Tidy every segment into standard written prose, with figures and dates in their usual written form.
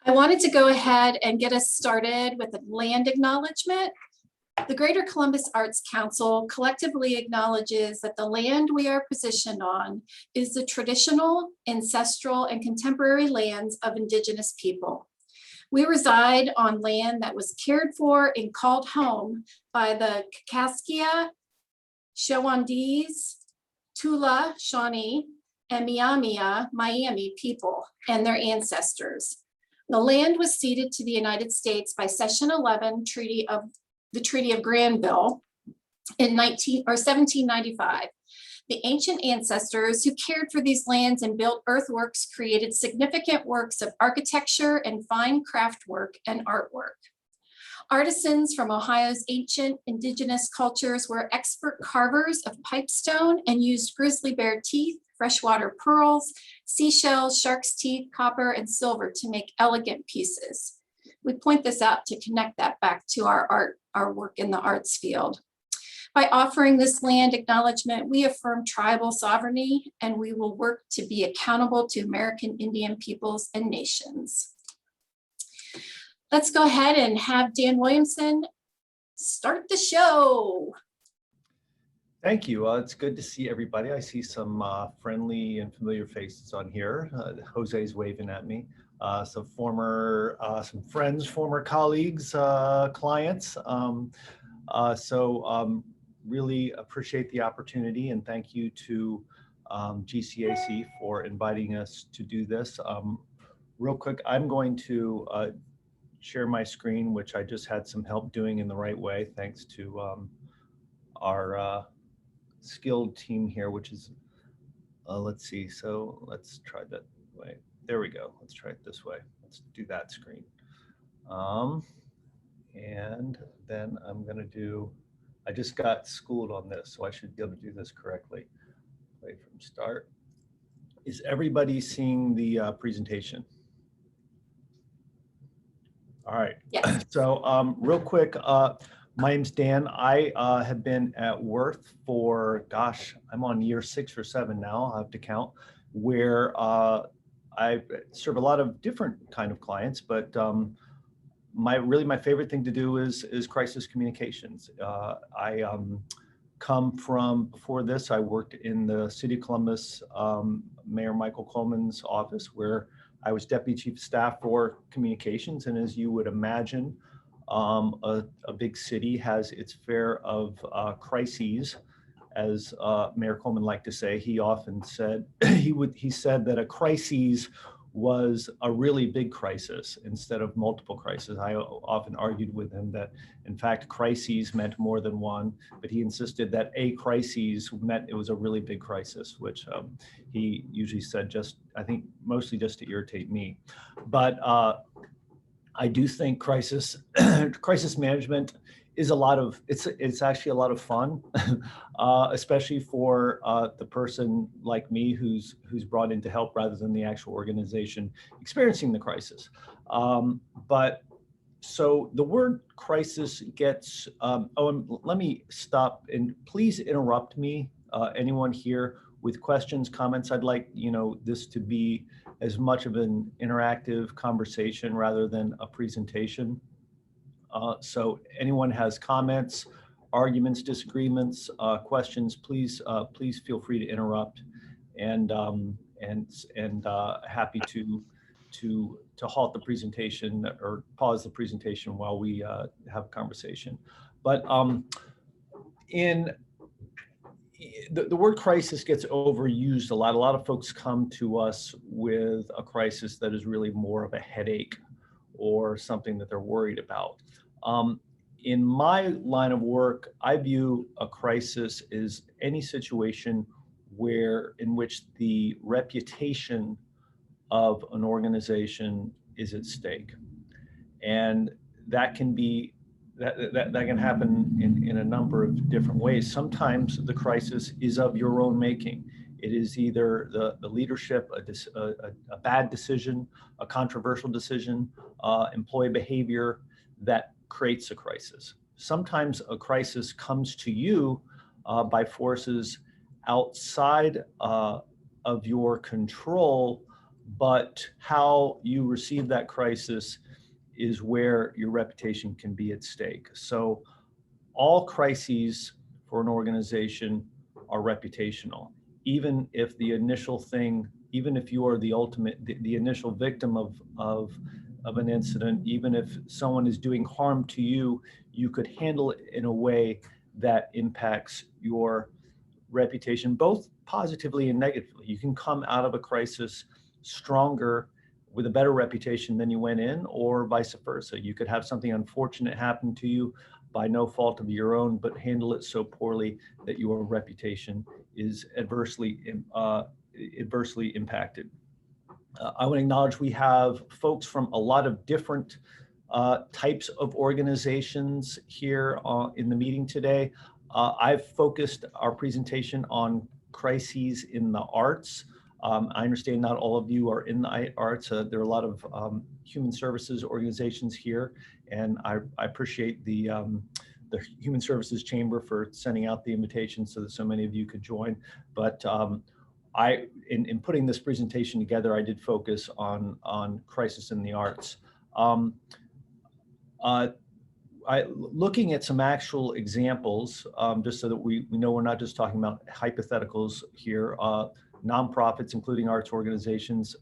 I wanted to go ahead and get us started with a land acknowledgement. The Greater Columbus Arts Council collectively acknowledges that the land we are positioned on is the traditional, ancestral, and contemporary lands of Indigenous people. We reside on land that was cared for and called home by the Kaskaskia, Shawnees, Tula, Shawnee, and Miami people and their ancestors. The land was ceded to the United States by Session 11 the Treaty of Granville in 1795. The ancient ancestors who cared for these lands and built earthworks created significant works of architecture and fine craft work and artwork. Artisans from Ohio's ancient indigenous cultures were expert carvers of pipestone and used grizzly bear teeth, freshwater pearls, seashells, shark's teeth, copper, and silver to make elegant pieces. We point this out to connect that back to our work in the arts field. By offering this land acknowledgement, we affirm tribal sovereignty, and we will work to be accountable to American Indian peoples and nations. Let's go ahead and have Dan Williamson start the show. Thank you. It's good to see everybody. I see some friendly and familiar faces on here. Jose's waving at me. Some friends, former colleagues, clients. Really appreciate the opportunity, and thank you to GCAC for inviting us to do this. Real quick, I'm going to share my screen, which I just had some help doing in the right way, thanks to our skilled team here, which is, let's see, so let's try that way. There we go. Let's try it this way. Let's do that screen. And then I'm going to do, I just got schooled on this, so I should be able to do this correctly. Play from start. Is everybody seeing the presentation? All right. Yeah. So real quick, my name's Dan. I have been at Worth for, gosh, I'm on year 6 or 7 now, I'll have to count, where I serve a lot of different kind of clients, but my favorite thing to do is crisis communications. I come from, before this, I worked in the City of Columbus, Mayor Michael Coleman's office, where I was Deputy Chief of Staff for communications. And as you would imagine, a big city has its fair of crises. As Mayor Coleman liked to say, he often said, he said that a crisis was a really big crisis instead of multiple crises. I often argued with him that, in fact, crises meant more than one, but he insisted that a crisis meant it was a really big crisis, which he usually said just, I think, mostly just to irritate me. But I do think crisis management is a lot of, it's actually a lot of fun, especially for the person like me who's brought in to help rather than the actual organization experiencing the crisis. But so the word crisis gets, and let me stop and please interrupt me, anyone here with questions, comments. I'd like, this to be as much of an interactive conversation rather than a presentation. So anyone has comments, arguments, disagreements, questions, please feel free to interrupt, and happy to halt the presentation or pause the presentation while we have a conversation. But the word crisis gets overused a lot. A lot of folks come to us with a crisis that is really more of a headache or something that they're worried about. In my line of work, I view a crisis as any situation in which the reputation of an organization is at stake. And that can be, that can happen in a number of different ways. Sometimes the crisis is of your own making. It is either the leadership, a bad decision, a controversial decision, employee behavior that creates a crisis. Sometimes a crisis comes to you by forces outside of your control, but how you receive that crisis is where your reputation can be at stake. So all crises for an organization are reputational. Even if the initial thing, even if you are the ultimate, the initial victim of an incident, even if someone is doing harm to you, you could handle it in a way that impacts your reputation, both positively and negatively. You can come out of a crisis stronger with a better reputation than you went in, or vice versa. You could have something unfortunate happen to you by no fault of your own, but handle it so poorly that your reputation is adversely impacted. I want to acknowledge we have folks from a lot of different types of organizations here in the meeting today. I've focused our presentation on crises in the arts. I understand not all of you are in the arts. There are a lot of human services organizations here, and I appreciate the Human Services Chamber for sending out the invitation so that so many of you could join. But in putting this presentation together, I did focus on crisis in the arts. Looking at some actual examples, just so that we know we're not just talking about hypotheticals here. Nonprofits, including arts organizations,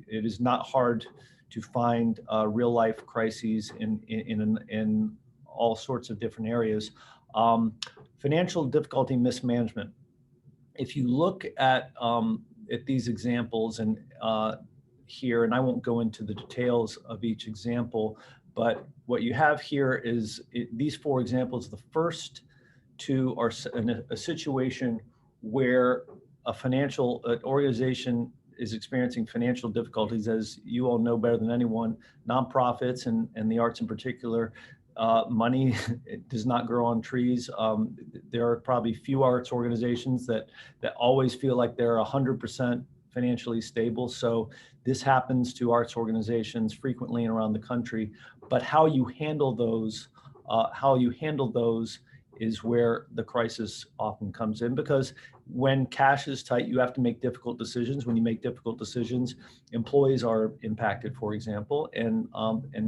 it is not hard to find real life crises in all sorts of different areas. Financial difficulty, mismanagement. If you look at these examples and here, and I won't go into the details of each example, but what you have here is these four examples. The first two are in a situation where an organization is experiencing financial difficulties. As you all know better than anyone, nonprofits and the arts in particular, money does not grow on trees. There are probably few arts organizations that always feel like they're 100% financially stable. So this happens to arts organizations frequently and around the country. But how you handle those is where the crisis often comes in, because when cash is tight, you have to make difficult decisions. When you make difficult decisions, employees are impacted, for example, and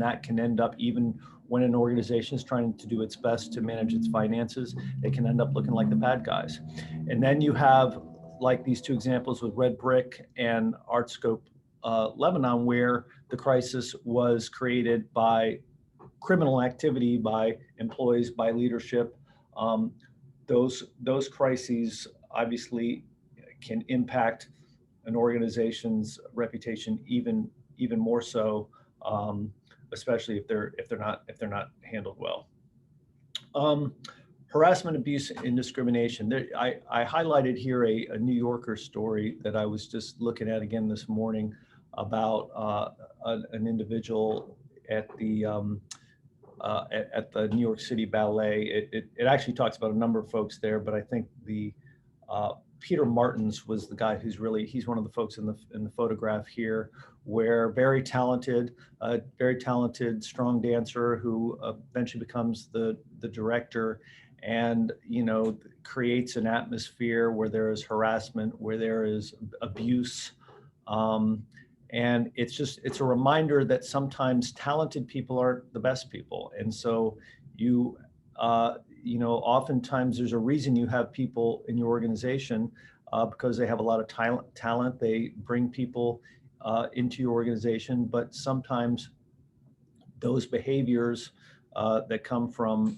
that can end up, even when an organization is trying to do its best to manage its finances, it can end up looking like the bad guys. And then you have, like these two examples with Red Brick and ArtScope Lebanon, where the crisis was created by criminal activity, by employees, by leadership. Those crises obviously can impact an organization's reputation even more so, especially if they're not handled well. Harassment, abuse, and discrimination. I highlighted here a New Yorker story that I was just looking at again this morning about an individual at the New York City Ballet. It actually talks about a number of folks there, but I think the Peter Martins was the guy he's one of the folks in the photograph here, where very talented, strong dancer who eventually becomes the director, and creates an atmosphere where there is harassment, where there is abuse. And it's a reminder that sometimes talented people aren't the best people. And so oftentimes there's a reason you have people in your organization because they have a lot of talent. They bring people into your organization, but sometimes those behaviors that come from,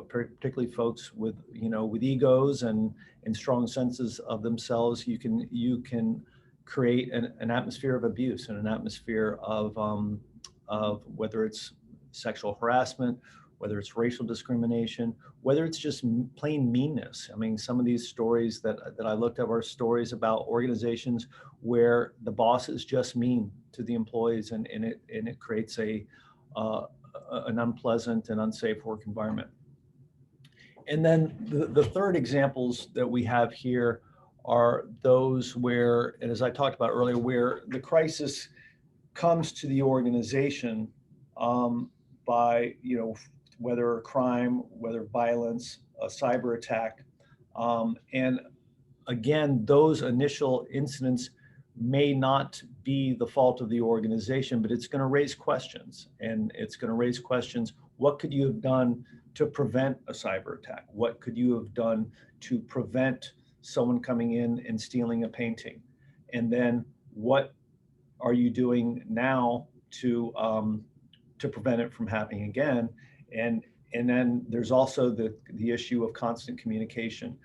particularly folks with egos and strong senses of themselves, you can create an atmosphere of abuse and an atmosphere of whether it's sexual harassment, whether it's racial discrimination, whether it's just plain meanness. I mean, some of these stories that I looked up are stories about organizations where the boss is just mean to the employees, and it creates an unpleasant and unsafe work environment. And then the third examples that we have here are those where, and as I talked about earlier, where the crisis comes to the organization by, whether a crime, whether violence, a cyber attack. And again, those initial incidents may not be the fault of the organization, but it's going to raise questions. And it's going to raise questions. What could you have done to prevent a cyber attack? What could you have done to prevent someone coming in and stealing a painting? And then what are you doing now to prevent it from happening again? And then there's also the issue of constant communication.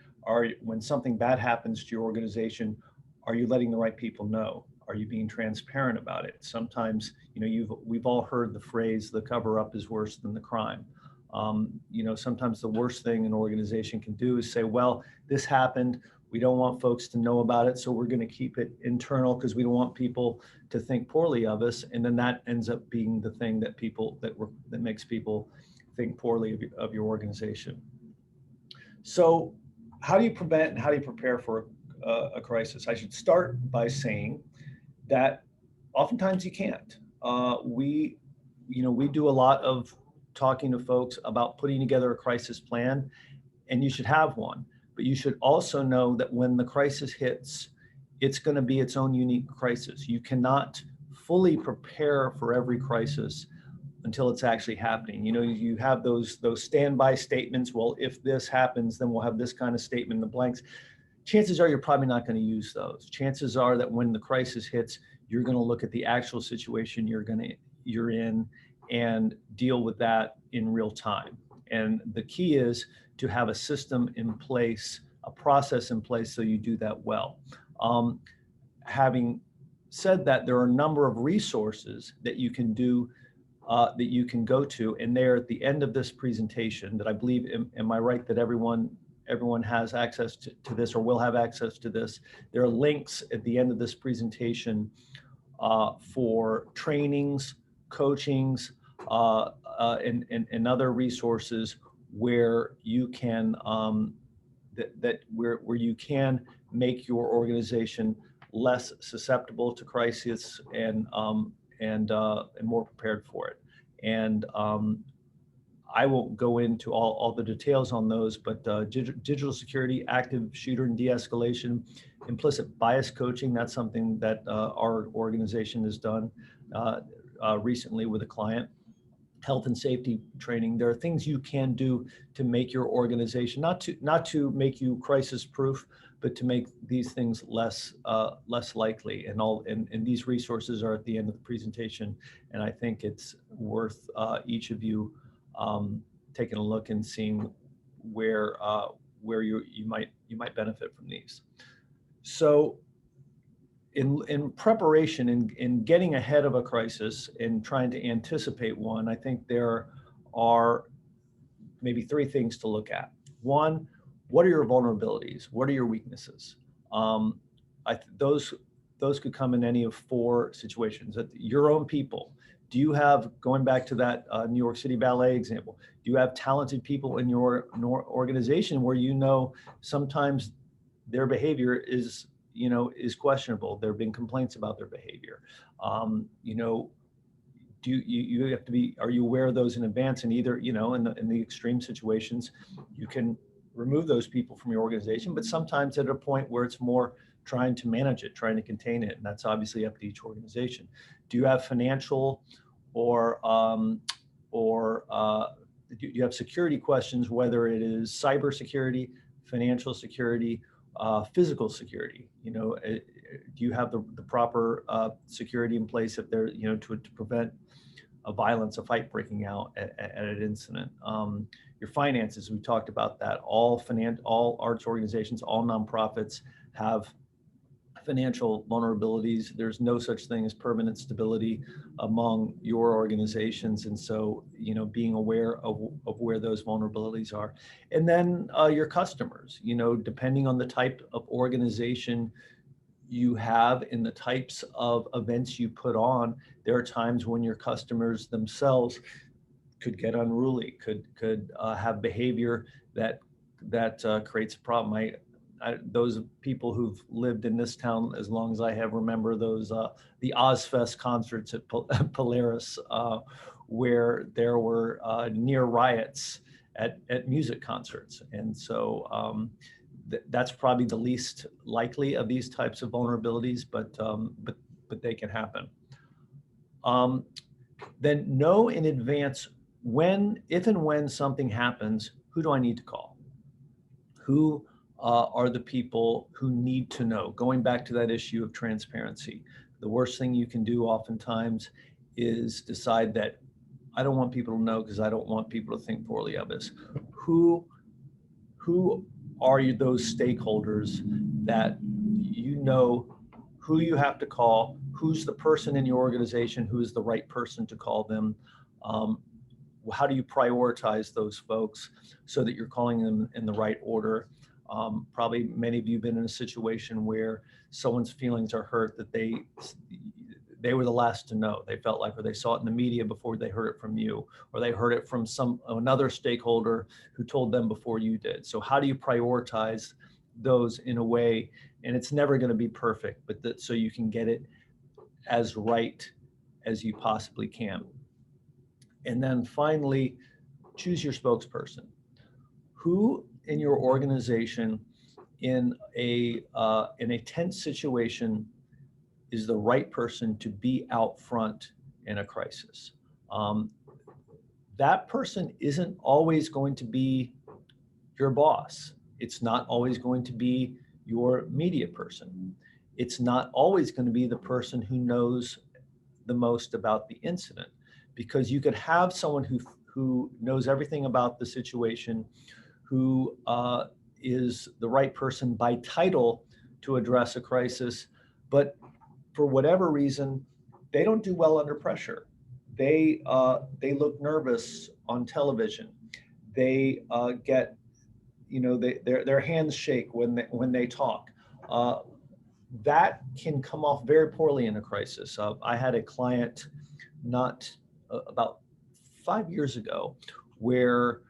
When something bad happens to your organization, are you letting the right people know? Are you being transparent about it? Sometimes, we've all heard the phrase, the cover up is worse than the crime. Sometimes the worst thing an organization can do is say, well, this happened. We don't want folks to know about it, so we're going to keep it internal because we don't want people to think poorly of us. And then that ends up being the thing that makes people think poorly of your organization. So how do you prevent and how do you prepare for a crisis? I should start by saying that oftentimes you can't. We do a lot of talking to folks about putting together a crisis plan, and you should have one. But you should also know that when the crisis hits, it's going to be its own unique crisis. You cannot fully prepare for every crisis until it's actually happening. You have those standby statements. Well, if this happens, then we'll have this kind of statement in the blanks. Chances are you're probably not going to use those. Chances are that when the crisis hits, you're going to look at the actual situation you're in and deal with that in real time. And the key is to have a system in place, a process in place, so you do that well. Having said that, there are a number of resources that you can do, that you can go to, and they're at the end of this presentation that I believe, am I right that everyone has access to this or will have access to this? There are links at the end of this presentation for trainings, coachings, and other resources where you can where you can make your organization less susceptible to crisis and more prepared for it. And I won't go into all the details on those, but digital security, active shooter and de-escalation, implicit bias coaching, that's something that our organization has done recently with a client. Health and safety training. There are things you can do to make your organization, not to make you crisis proof, but to make these things less likely. And these resources are at the end of the presentation. And I think it's worth each of you taking a look and seeing where you might benefit from these. So in preparation, in getting ahead of a crisis and trying to anticipate one, I think there are maybe three things to look at. One, what are your vulnerabilities? What are your weaknesses? Those could come in any of four situations. Your own people. Do you have, going back to that New York City Ballet example, do you have talented people in your organization where sometimes their behavior is questionable? There have been complaints about their behavior. You have to be, are you aware of those in advance? And either, in the extreme situations, you can remove those people from your organization, but sometimes at a point where it's more trying to manage it, trying to contain it. And that's obviously up to each organization. Do you have financial or do you have security questions, whether it is cybersecurity, financial security, physical security? Do you have the proper security in place if there, to prevent a violence, a fight breaking out at an incident? Your finances, we talked about that. All arts organizations, all nonprofits have financial vulnerabilities. There's no such thing as permanent stability among your organizations. And so, being aware of where those vulnerabilities are. And then your customers, depending on the type of organization you have and the types of events you put on, there are times when your customers themselves could get unruly, could have behavior that creates a problem. Those people who've lived in this town as long as I have remember those the Ozfest concerts at Polaris, where there were near riots at music concerts. And so that's probably the least likely of these types of vulnerabilities, but they can happen. Then know in advance if and when something happens, who do I need to call? Who are the people who need to know? Going back to that issue of transparency, the worst thing you can do oftentimes is decide that I don't want people to know because I don't want people to think poorly of us. Who are those stakeholders that you know who you have to call, who's the person in your organization who is the right person to call them? How do you prioritize those folks so that you're calling them in the right order? Probably many of you have been in a situation where someone's feelings are hurt that they were the last to know. They felt like, or they saw it in the media before they heard it from you, or they heard it from another stakeholder who told them before you did. So how do you prioritize those in a way, and it's never going to be perfect, but so you can get it as right as you possibly can. And then finally, choose your spokesperson. Who in your organization in a tense situation is the right person to be out front in a crisis? That person isn't always going to be your boss. It's not always going to be your media person. It's not always going to be the person who knows the most about the incident, because you could have someone who knows everything about the situation, who is the right person by title to address a crisis, but for whatever reason, they don't do well under pressure. They look nervous on television. They get, their hands shake when they talk. That can come off very poorly in a crisis. I had a client about 5 years ago where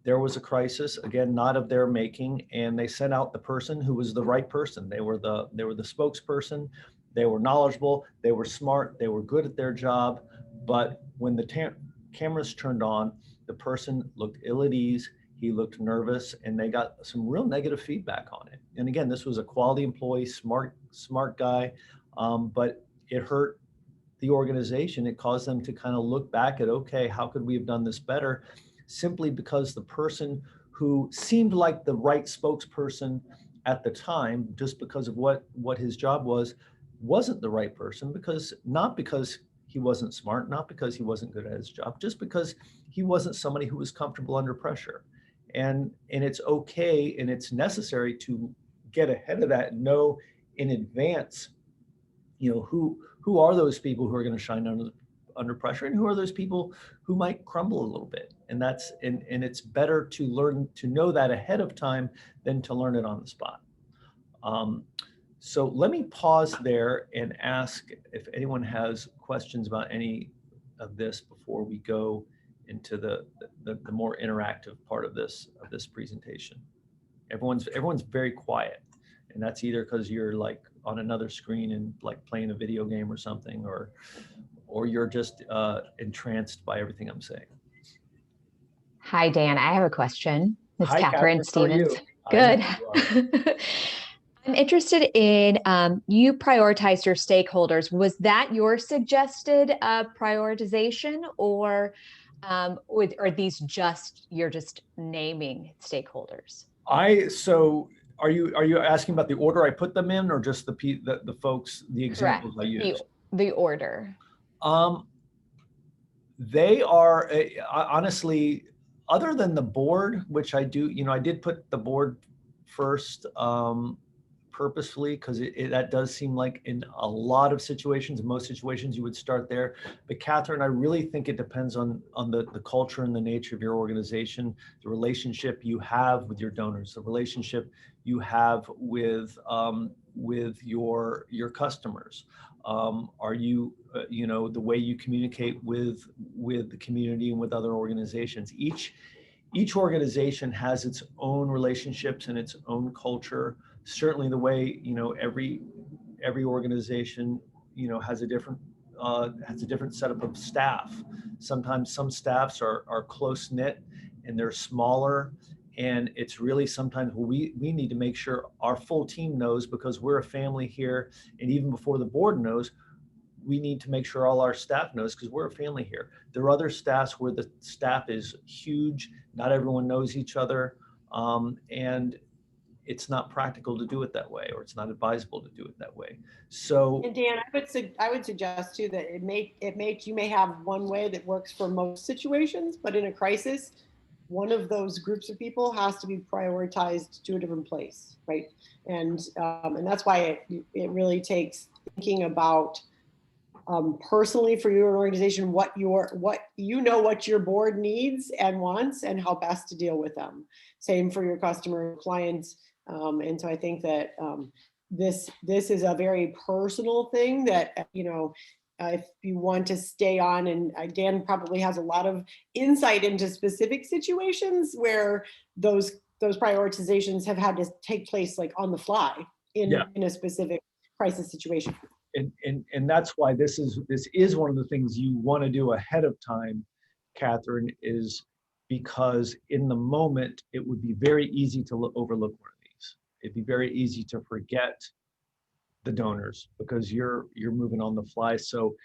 there was a crisis, again, not of their making, and they sent out the person who was the right person. They were the spokesperson. They were knowledgeable. They were smart. They were good at their job. But when the cameras turned on, the person looked ill at ease. He looked nervous, and they got some real negative feedback on it. And again, this was a quality employee, smart guy, but it hurt the organization. It caused them to kind of look back at, okay, how could we have done this better? Simply because the person who seemed like the right spokesperson at the time, just because of what his job was, wasn't the right person, not because he wasn't smart, not because he wasn't good at his job, just because he wasn't somebody who was comfortable under pressure. And it's okay, and it's necessary to get ahead of that and know in advance, who are those people who are going to shine under pressure, and who are those people who might crumble a little bit. And it's better to learn to know that ahead of time than to learn it on the spot. So let me pause there and ask if anyone has questions about any of this before we go into the more interactive part of this presentation. Everyone's very quiet, and that's either because you're like on another screen and like playing a video game or something, or you're just entranced by everything I'm saying. Hi, Dan. I have a question. It's Hi, Catherine Stevens. Good. I'm interested in, you prioritized your stakeholders. Was that your suggested prioritization, or are these you're just naming stakeholders? So are you asking about the order I put them in, or just the folks, the examples I used? The order. They are honestly, other than the board, which I do, I did put the board first purposefully, because that does seem like in a lot of situations, in most situations, you would start there. But Catherine, I really think it depends on the culture and the nature of your organization, the relationship you have with your donors, the relationship you have with your customers. Are you, the way you communicate with the community and with other organizations. Each organization has its own relationships and its own culture. Certainly the way, every organization, has a different setup of staff. Sometimes some staffs are close knit and they're smaller, And it's really sometimes we need to make sure our full team knows, because we're a family here. And even before the board knows, we need to make sure all our staff knows, because we're a family here. There are other staffs where the staff is huge. Not everyone knows each other. And it's not practical to do it that way, or it's not advisable to do it that way. So, And Dan, I would suggest too that you may have one way that works for most situations, but in a crisis, one of those groups of people has to be prioritized to a different place, right? And that's why it really takes thinking about personally for your organization what your board needs and wants and how best to deal with them. Same for your customer clients. And so I think that this is a very personal thing that, if you want to stay on, and Dan probably has a lot of insight into specific situations where those prioritizations have had to take place like on the fly in a specific crisis situation. And that's why this is one of the things you want to do ahead of time, Catherine, is because in the moment, it would be very easy to overlook one of these. It'd be very easy to forget the donors because you're moving on the fly. So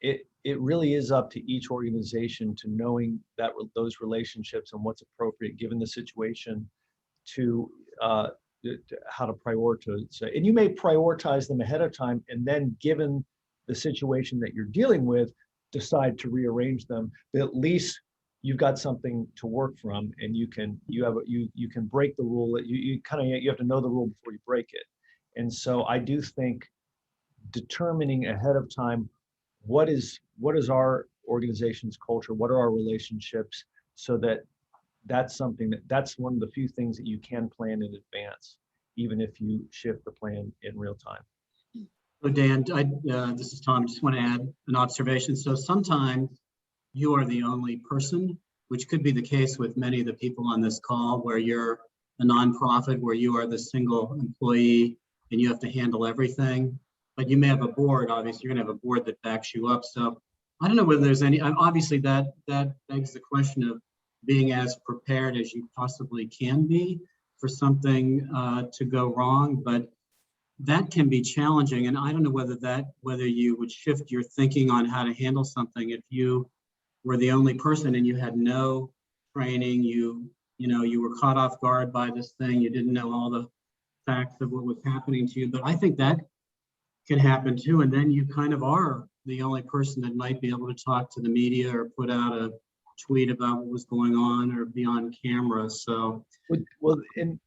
it really is up to each organization to knowing that those relationships and what's appropriate given the situation to how to prioritize. And you may prioritize them ahead of time, and then given the situation that you're dealing with, decide to rearrange them. But at least you've got something to work from, and you can break the rule. You have to know the rule before you break it. And so I do think determining ahead of time what is our organization's culture, what are our relationships, so that's one of the few things that you can plan in advance, even if you shift the plan in real time. So Dan, this is Tom. Just want to add an observation. So sometimes you are the only person, which could be the case with many of the people on this call, where you're a nonprofit, where you are the single employee and you have to handle everything. But you may have a board. Obviously, you're going to have a board that backs you up. So I don't know whether there's any. Obviously, that begs the question of being as prepared as you possibly can be for something to go wrong, but that can be challenging. And I don't know whether you would shift your thinking on how to handle something if you were the only person and you had no training, you were caught off guard by this thing, you didn't know all the facts of what was happening to you. But I think that can happen too. And then you kind of are the only person that might be able to talk to the media or put out a tweet about what was going on or be on camera. So well, and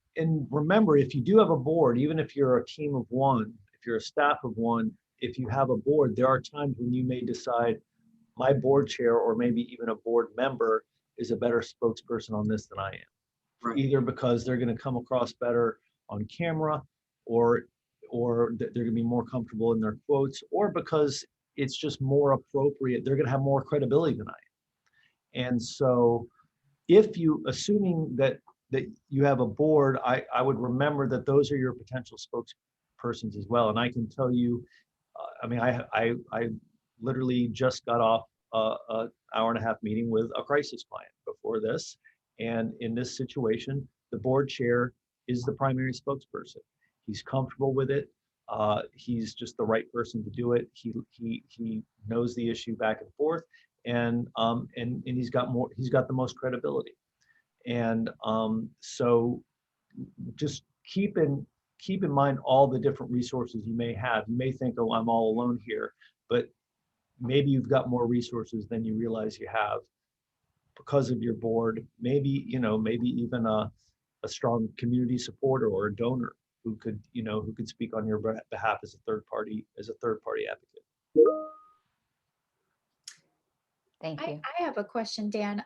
remember, if you do have a board, even if you're a team of one, if you're a staff of one, if you have a board, there are times when you may decide my board chair or maybe even a board member is a better spokesperson on this than I am. right. Either because they're going to come across better on camera, or they're going to be more comfortable in their quotes, or because it's just more appropriate. They're going to have more credibility than I am. And so if you, assuming that you have a board, I would remember that those are your potential spokespersons as well. And I can tell you, I literally just got off an hour-and-a-half meeting with a crisis client before this. And in this situation, the board chair is the primary spokesperson. He's comfortable with it. He's just the right person to do it. He knows the issue back and forth, and he's got the most credibility. And so just keep in mind all the different resources you may have. You may think, oh, I'm all alone here, but maybe you've got more resources than you realize you have because of your board. Maybe even a strong community supporter or a donor who could speak on your behalf as a third party advocate. Thank you. I have a question, Dan,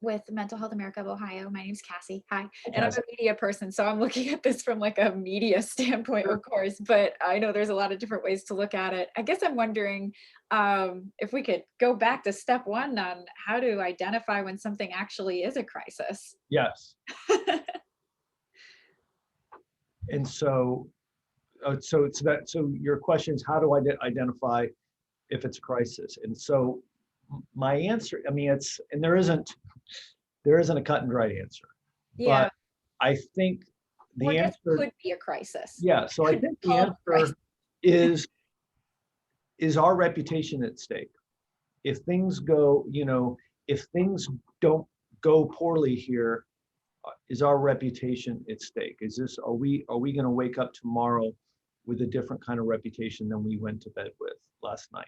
with Mental Health America of Ohio. My name's Cassie. Hi. And I'm Cassie. a media person, so I'm looking at this from like a media standpoint, of course, but I know there's a lot of different ways to look at it. I guess I'm wondering if we could go back to step one on how to identify when something actually is a crisis. Yes. And so your question is, how do I identify if it's a crisis? And so my answer, there isn't a cut and dry answer. Yeah, But I think or the just answer, could be a crisis. yeah, so I Could think be the called a crisis. answer is our reputation at stake. If things go, if things don't go poorly here, is our reputation at stake? Are we going to wake up tomorrow with a different kind of reputation than we went to bed with last night?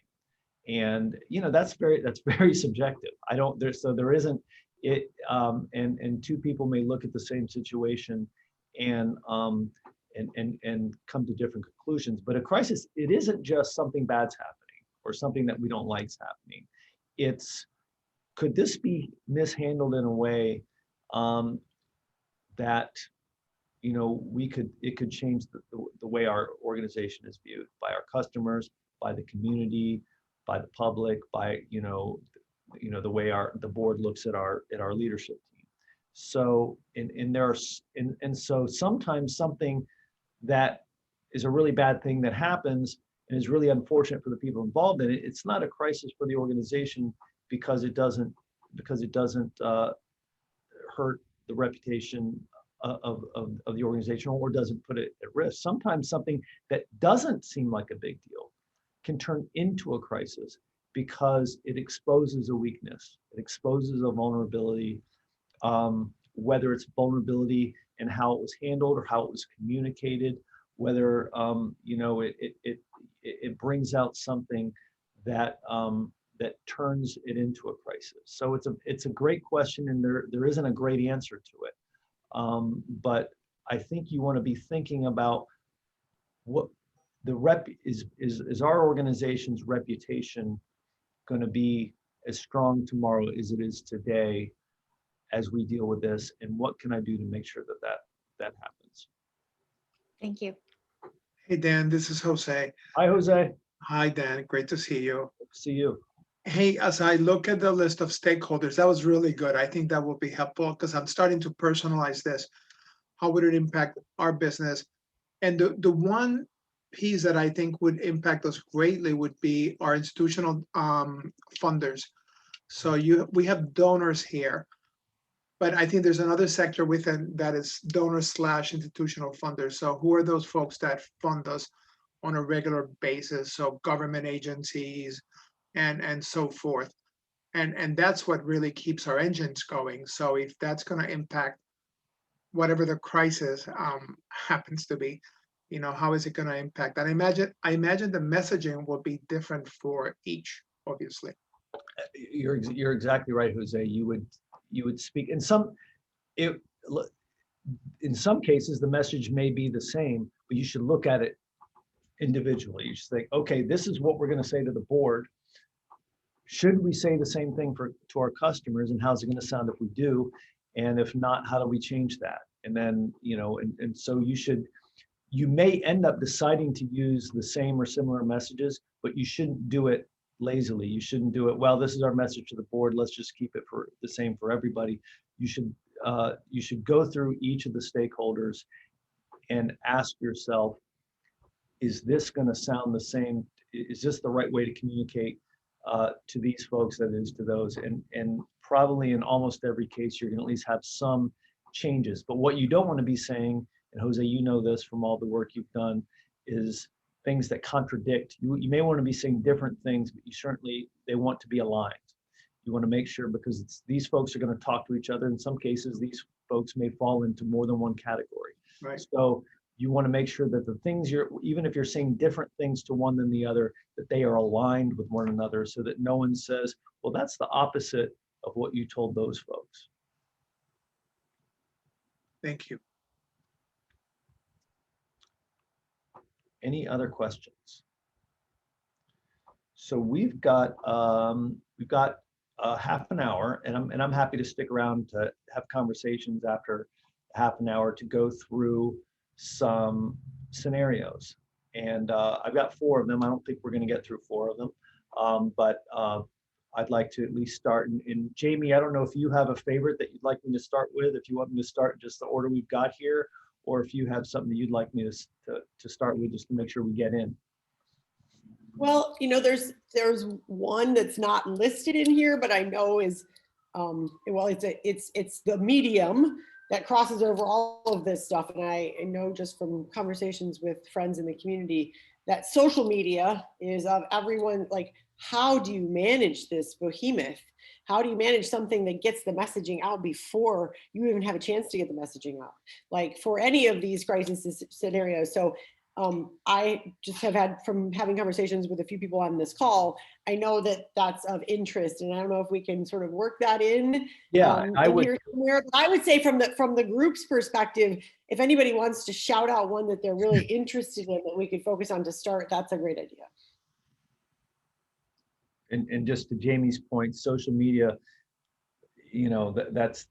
And that's very subjective. There isn't it, and two people may look at the same situation and come to different conclusions. But a crisis, it isn't just something bad's happening or something that we don't like's happening. Could this be mishandled in a way that it could change the way our organization is viewed by our customers, by the community, by the public, by the way the board looks at our leadership team. So so sometimes something that is a really bad thing that happens and is really unfortunate for the people involved in it, it's not a crisis for the organization because it doesn't hurt the reputation of the organization or doesn't put it at risk. Sometimes something that doesn't seem like a big deal can turn into a crisis because it exposes a weakness, it exposes a vulnerability, whether it's vulnerability in how it was handled or how it was communicated, whether it brings out something that that turns it into a crisis. So it's a great question, and there isn't a great answer to it. But I think you want to be thinking about what is our organization's reputation going to be as strong tomorrow as it is today as we deal with this, and what can I do to make sure that happens? Thank you. Hey, Dan, this is Jose. Hi, Jose. Hi, Dan. Great to see you. Good to see you. Hey, as I look at the list of stakeholders, that was really good. I think that will be helpful because I'm starting to personalize this. How would it impact our business? And the one piece that I think would impact us greatly would be our institutional funders. So we have donors here, but I think there's another sector within that is donors/institutional funders. So who are those folks that fund us on a regular basis? So government agencies and so forth. And that's what really keeps our engines going. So if that's going to impact whatever the crisis happens to be, how is it going to impact? And I imagine the messaging will be different for each, obviously. You're exactly right, Jose. You would speak in some cases the message may be the same, but you should look at it individually. You should think, okay, this is what we're going to say to the board. Should we say the same thing to our customers, and how's it going to sound if we do? And if not, how do we change that? And then, and so you may end up deciding to use the same or similar messages, but you shouldn't do it lazily. You shouldn't do it, well, this is our message to the board, let's just keep it for the same for everybody. You should go through each of the stakeholders and ask yourself, is this going to sound the same? Is this the right way to communicate to these folks that is to those? And probably in almost every case, you're going to at least have some changes. But what you don't want to be saying, and Jose, you know this from all the work you've done, is things that contradict. You may want to be saying different things, but they want to be aligned. You want to make sure, because these folks are going to talk to each other. In some cases, these folks may fall into more than one category. Right. So you want to make sure that the things even if you're saying different things to one than the other, that they are aligned with one another, so that no one says, well, that's the opposite of what you told those folks. Thank you. Any other questions? So we've got half an hour, and I'm happy to stick around to have conversations after half an hour to go through some scenarios. And I've got 4 of them. I don't think we're going to get through 4 of them, but I'd like to at least start. And Jamie, I don't know if you have a favorite that you'd like me to start with, if you want me to start just the order we've got here, or if you have something that you'd like me to start with, just to make sure we get in. Well, there's one that's not listed in here, but I know is, well, it's the medium that crosses over all of this stuff. And I know just from conversations with friends in the community that social media is of everyone, like, how do you manage this behemoth? How do you manage something that gets the messaging out before you even have a chance to get the messaging out? Like for any of these crisis scenarios. So I just have had, from having conversations with a few people on this call, I know that that's of interest, and I don't know if we can sort of work that in. Yeah, I would. Here somewhere. But I would say from the group's perspective, if anybody wants to shout out one that they're really interested in that we could focus on to start, that's a great idea. And just to Jamie's point, social media, you know, that's,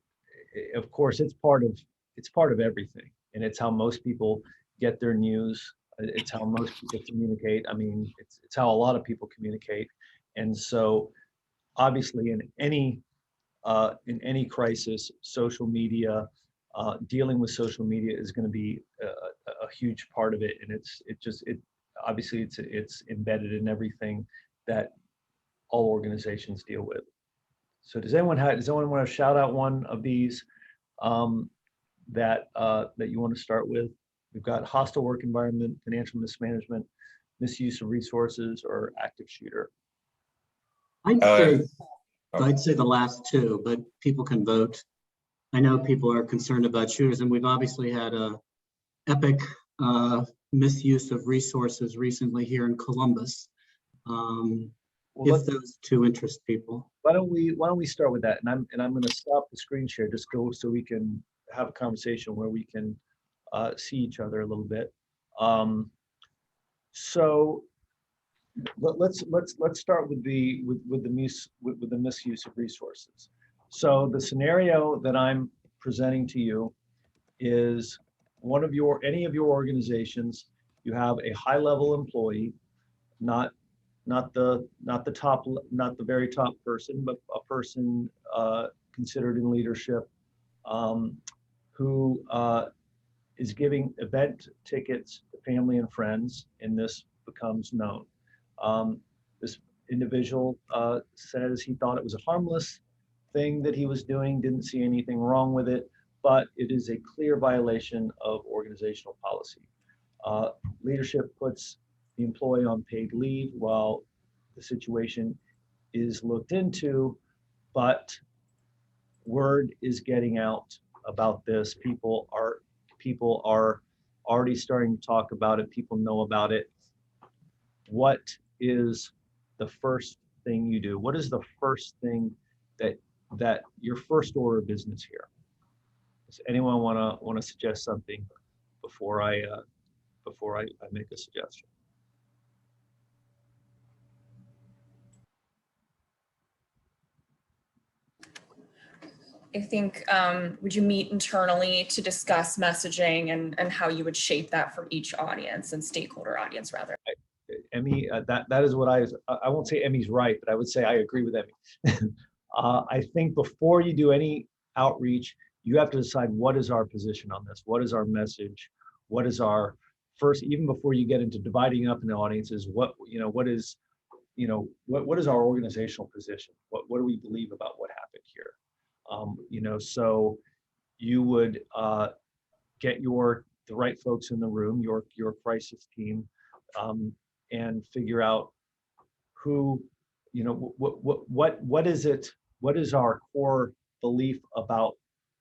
of course, it's part of everything, and it's how most people get their news. It's how most people communicate. I mean, it's how a lot of people communicate. And so obviously in any crisis, social media, dealing with social media is going to be a huge part of it. And obviously it's embedded in everything that all organizations deal with. So does anyone want to shout out one of these that you want to start with? We've got hostile work environment, financial mismanagement, misuse of resources, or active shooter. I'd say the last two, but people can vote. I know people are concerned about shooters, and we've obviously had a epic misuse of resources recently here in Columbus. If those two interest people. Why don't we start with that? And I'm going to stop the screen share, just go so we can have a conversation where we can see each other a little bit. So let's start with the misuse of resources. So the scenario that I'm presenting to you is any of your organizations. You have a high-level employee, not the very top person, but a person considered in leadership, who is giving event tickets to family and friends, and this becomes known. This individual says he thought it was a harmless thing that he was doing, didn't see anything wrong with it, but it is a clear violation of organizational policy. Leadership puts the employee on paid leave while the situation is looked into, but word is getting out about this. People are already starting to talk about it. People know about it. What is the first thing you do? What is the first thing that your first order of business here? Does anyone want to suggest something before I make a suggestion? I think, would you meet internally to discuss messaging and how you would shape that for each audience and stakeholder audience rather? Emmy, that is what I won't say Emmy's right, but I would say I agree with Emmy. I think before you do any outreach, you have to decide what is our position on this? What is our message? What is our first, even before you get into dividing up in the audiences, what is our organizational position? What do we believe about what happened here? So you would get the right folks in the room, your crisis team, and figure out who, what is our core belief about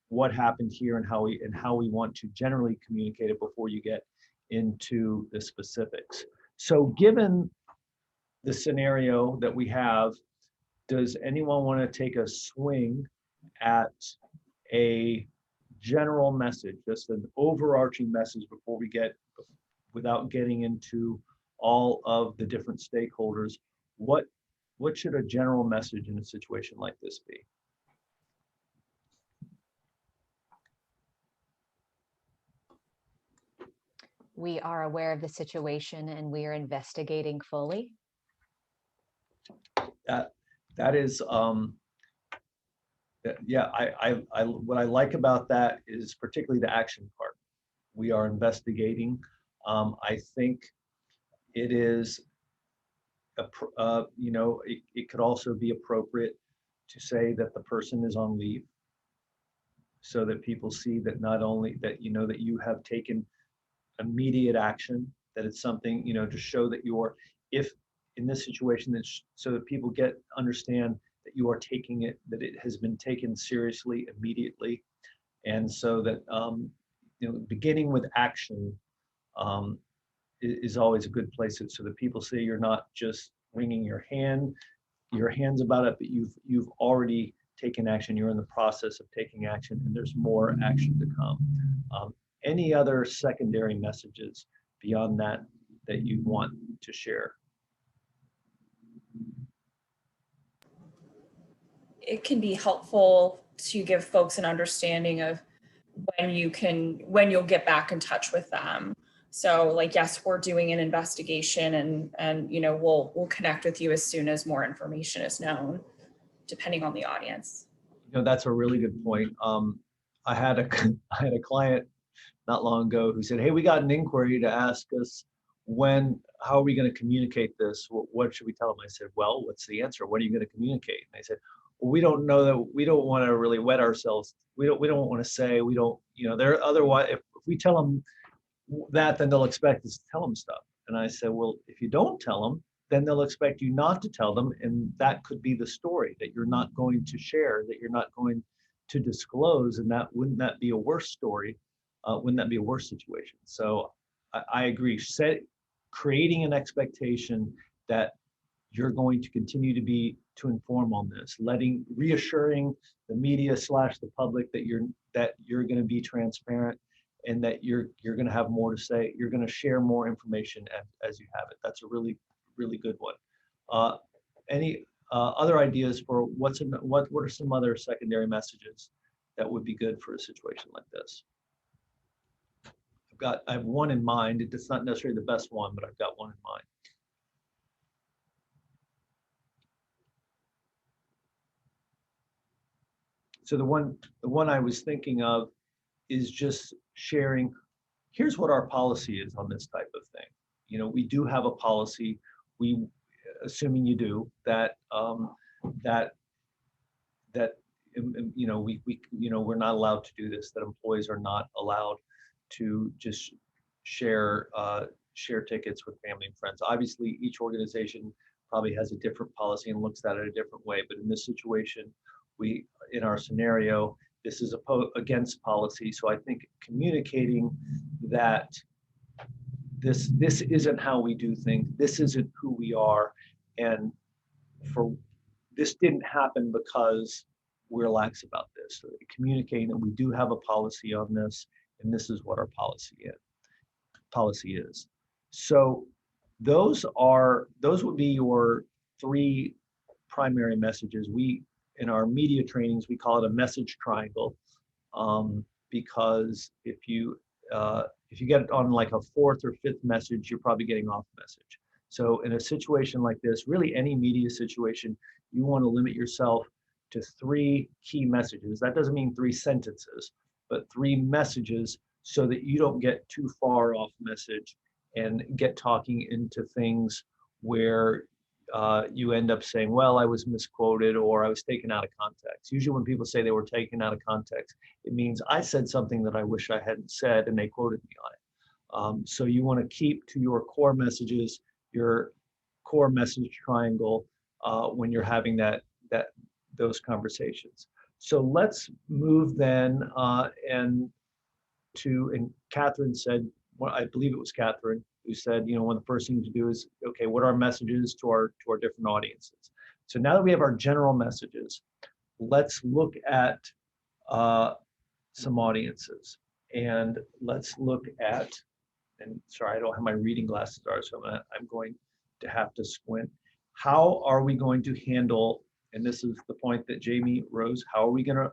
what happened here and how we want to generally communicate it before you get into the specifics. So given the scenario that we have, does anyone want to take a swing at a general message, just an overarching message without getting into all of the different stakeholders? What should a general message in a situation like this be? We are aware of the situation and we are investigating fully. That is, yeah, what I like about that is particularly the action part. We are investigating. I think it is, it could also be appropriate to say that the person is on leave. so that people see that not only that, that you have taken immediate action, that it's something, to show that you're, if in this situation, so that people understand that you are taking it, that it has been taken seriously immediately. And so that, beginning with action is always a good place, so that people see you're not just wringing your hands about it, but you've already taken action. You're in the process of taking action, and there's more action to come. Any other secondary messages beyond that you want to share? It can be helpful to give folks an understanding of when you'll get back in touch with them. So like, yes, we're doing an investigation and we'll connect with you as soon as more information is known, depending on the audience. That's a really good point. I had a client not long ago who said, hey, we got an inquiry to ask us how are we going to communicate this? What should we tell them? I said, well, what's the answer? What are you going to communicate? And they said, well, we don't know that, we don't want to really wet ourselves. We don't want to say, we don't, they're otherwise, if we tell them that, then they'll expect us to tell them stuff. And I said, well, if you don't tell them, then they'll expect you not to tell them. And that could be the story that you're not going to share, that you're not going to disclose. And wouldn't that be a worse story? Wouldn't that be a worse situation? So I agree. Creating an expectation that you're going to continue to inform on this, reassuring the media / the public that you're going to be transparent, and that you're going to have more to say. You're going to share more information as you have it. That's a really, really good one. Any other ideas for what are some other secondary messages that would be good for a situation like this? I have one in mind. It's not necessarily the best one, but I've got one in mind. So the one I was thinking of is just sharing, here's what our policy is on this type of thing. We do have a policy, assuming you do, that we're not allowed to do this, that employees are not allowed to just share tickets with family and friends. Obviously, each organization probably has a different policy and looks at it a different way, but in this situation, in our scenario, this is against policy. So I think communicating that this isn't how we do things, this isn't who we are, and this didn't happen because we're lax about this. So communicating that we do have a policy on this, and this is what our policy is. So those would be your 3 primary messages. In our media trainings, we call it a message triangle, because if you get on like a 4th or 5th message, you're probably getting off message. So in a situation like this, really any media situation, you want to limit yourself to 3 key messages. That doesn't mean 3 sentences, but 3 messages, so that you don't get too far off message and get talking into things where you end up saying, well, I was misquoted or I was taken out of context. Usually when people say they were taken out of context, it means I said something that I wish I hadn't said and they quoted me on it. So you want to keep to your core messages, your core message triangle, when you're having those conversations. So let's move then and Catherine said, I believe it was Catherine who said, one of the first things to do is, okay, what are our messages to our different audiences? So now that we have our general messages, let's look at some audiences, and let's look at, and sorry, I don't have my reading glasses on, so I'm going to have to squint. How are we going to handle, and this is the point that Jamie rose, how are we going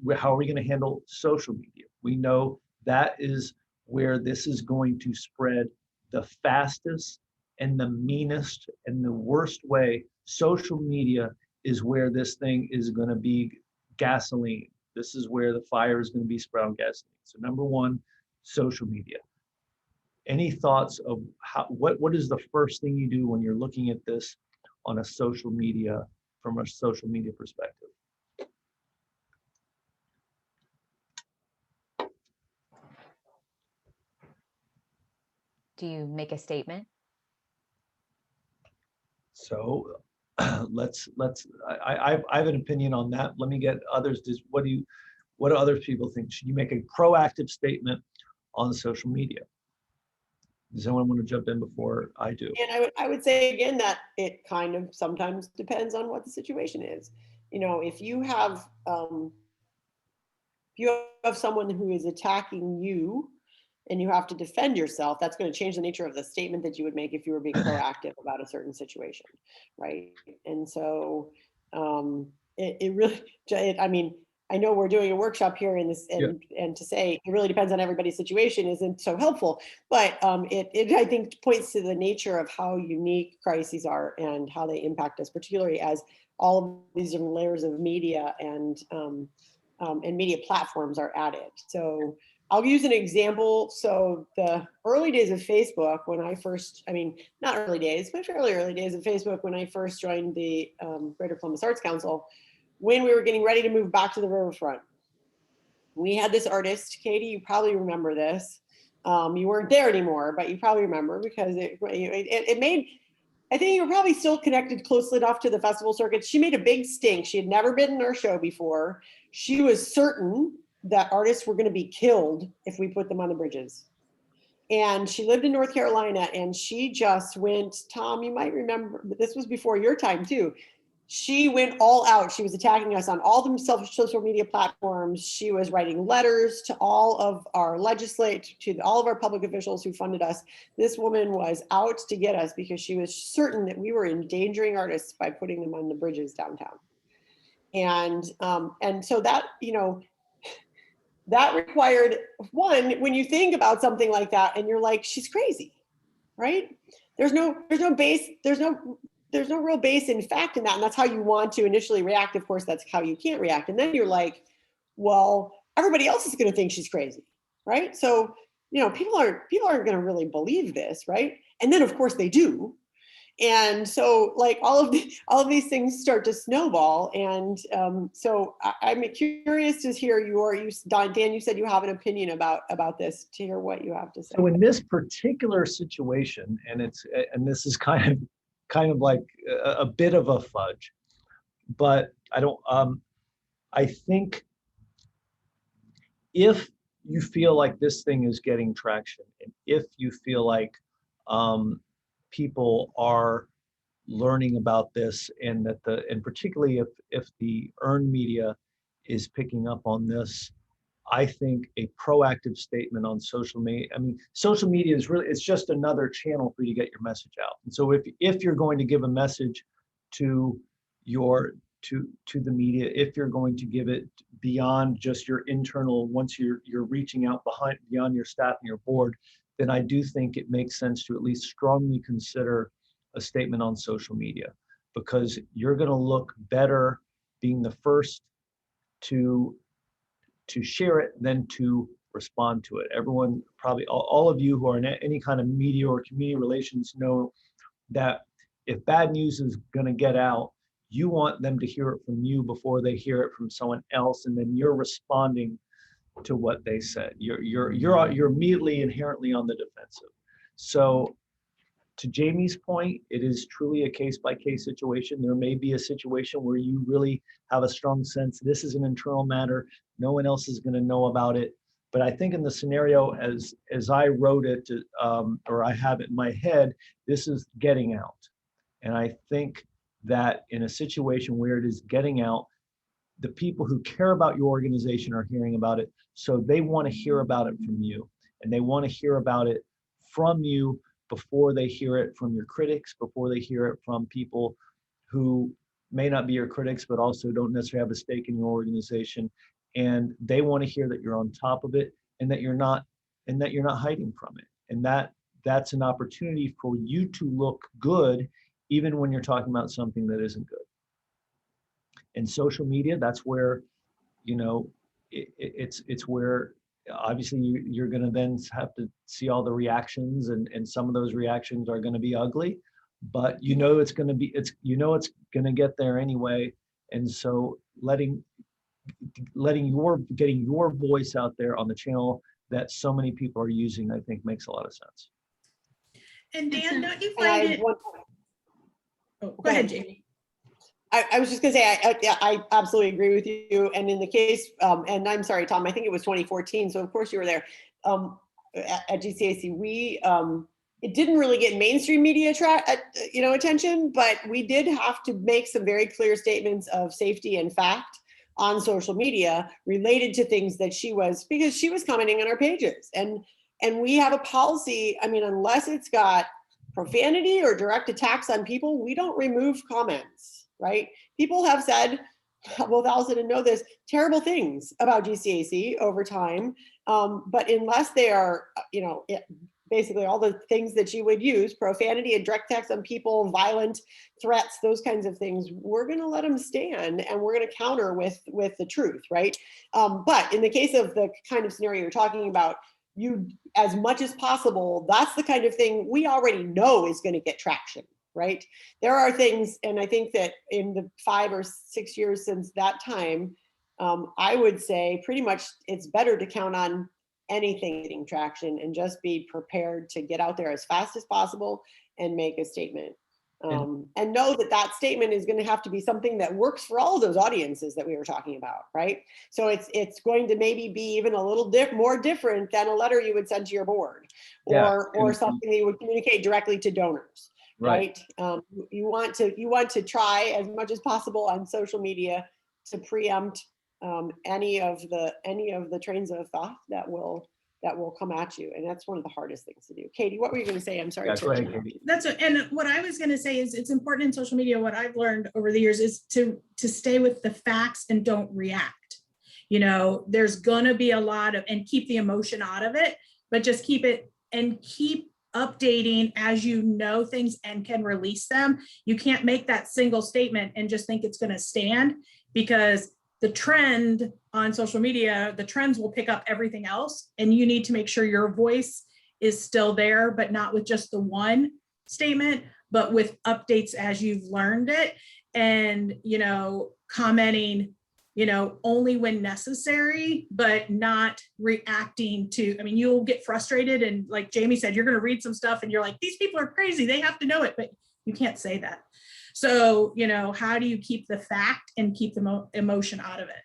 to handle social media? We know that is where this is going to spread the fastest and the meanest and the worst way. Social media is where this thing is going to be gasoline. This is where the fire is going to be spread on gasoline. So number 1, social media. Any thoughts of what is the first thing you do when you're looking at this on a social media, from a social media perspective? Do you make a statement? So I have an opinion on that. Let me get others. What do other people think? Should you make a proactive statement on social media? Does anyone want to jump in before I do? And I would say again that it kind of sometimes depends on what the situation is. You know, if you have someone who is attacking you and you have to defend yourself, that's going to change the nature of the statement that you would make if you were being proactive about a certain situation, right? And so it really, I mean, I know we're doing a workshop here in this, and to say it really depends on everybody's situation isn't so helpful, but it I think points to the nature of how unique crises are and how they impact us, particularly as all of these different layers of media and media platforms are added. So I'll use an example. So the early days of Facebook, when I first, I mean, not early days, but fairly early days of Facebook, when I first joined the Greater Columbus Arts Council, when we were getting ready to move back to the riverfront, we had this artist, Katie, you probably remember this. You weren't there anymore, but you probably remember because it made, I think you were probably still connected closely enough to the festival circuit. She made a big stink. She had never been in our show before. She was certain that artists were going to be killed if we put them on the bridges. And she lived in North Carolina, and she just went, Tom, you might remember, but this was before your time too. She went all out. She was attacking us on all the social media platforms. She was writing letters to all of our to all of our public officials who funded us. This woman was out to get us because she was certain that we were endangering artists by putting them on the bridges downtown. And so that, you know, that required, one, when you think about something like that and you're like, she's crazy, right? There's no real base in fact in that. And that's how you want to initially react. Of course, that's how you can't react. And then you're like, well, everybody else is going to think she's crazy, right? So, you know, people aren't going to really believe this, right? And then of course they do. And so like all of these things start to snowball. And so I'm curious to hear Dan, you said you have an opinion about this, to hear what you have to say. So in this particular situation, and this is kind of like a bit of a fudge, but I think if you feel like this thing is getting traction, and if you feel like people are learning about this, and particularly if the earned media is picking up on this, I think a proactive statement on social media, I mean, social media is really, it's just another channel for you to get your message out. And so if you're going to give a message to the media, if you're going to give it beyond just your internal, once you're reaching out beyond your staff and your board, then I do think it makes sense to at least strongly consider a statement on social media, because you're going to look better being the first to share it than to respond to it. Everyone, probably all of you who are in any kind of media or community relations, know that if bad news is going to get out, you want them to hear it from you before they hear it from someone else, and then you're responding to what they said. You're immediately inherently on the defensive. So to Jamie's point, it is truly a case-by-case situation. There may be a situation where you really have a strong sense this is an internal matter, no one else is going to know about it. But I think in the scenario as I wrote it, or I have it in my head, this is getting out. And I think that in a situation where it is getting out, the people who care about your organization are hearing about it, so they want to hear about it from you, and they want to hear about it from you before they hear it from your critics, before they hear it from people who may not be your critics, but also don't necessarily have a stake in your organization. And they want to hear that you're on top of it, and that you're not hiding from it. And that's an opportunity for you to look good, even when you're talking about something that isn't good. In social media, that's where, you know, it's where obviously you're going to then have to see all the reactions, and some of those reactions are going to be ugly, but you know it's going to get there anyway. And so getting your voice out there on the channel that so many people are using, I think makes a lot of sense. And Dan, don't you And I find have it? one- Oh, go ahead, Jamie. I was just gonna say, I absolutely agree with you. And in the case, and I'm sorry, Tom, I think it was 2014. So of course you were there. At GCAC, it didn't really get mainstream media attention, but we did have to make some very clear statements of safety and fact on social media related to things that because she was commenting on our pages. And we have a policy, I mean, unless it's got profanity or direct attacks on people, we don't remove comments, right? People have said, well, Val didn't know this, terrible things about GCAC over time. But unless they are, basically all the things that you would use, profanity and direct attacks on people, violent threats, those kinds of things, we're going to let them stand and we're going to counter with the truth, right? But in the case of the kind of scenario you're talking about, you, as much as possible, that's the kind of thing we already know is going to get traction, right? There are things, and I think that in the 5 or 6 years since that time, I would say pretty much it's better to count on anything getting traction and just be prepared to get out there as fast as possible and make a statement. And know that that statement is going to have to be something that works for all of those audiences that we were talking about, right? So it's going to maybe be even a little more different than a letter you would send to your board, or something that you would communicate directly to donors, right? You want to try as much as possible on social media to preempt any of the trains of thought that will come at you, and that's one of the hardest things to do. Katie, what were you going to say? I'm sorry. Go ahead, Katie. And what I was going to say is it's important in social media. What I've learned over the years is to stay with the facts and don't react. There's going to be a lot of, and keep the emotion out of it, but just keep it and keep updating as you know things and can release them. You can't make that single statement and just think it's going to stand, because the trend on social media, the trends will pick up everything else. And you need to make sure your voice is still there, but not with just the one statement, but with updates as you've learned it. And, commenting, only when necessary, but not reacting to, you'll get frustrated. And like Jamie said, you're going to read some stuff and you're like, these people are crazy, they have to know it, but you can't say that. So, how do you keep the fact and keep the emotion out of it?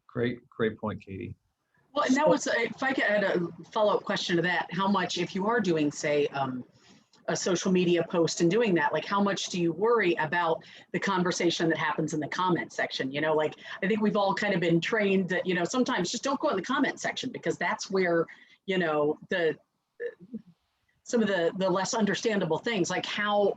Great point, Katie. Well, and that was, if I could add a follow-up question to that, how much, if you are doing, say, a social media post and doing that, like how much do you worry about the conversation that happens in the comment section? I think we've all kind of been trained that, sometimes just don't go in the comment section, because that's where, some of the less understandable things, like how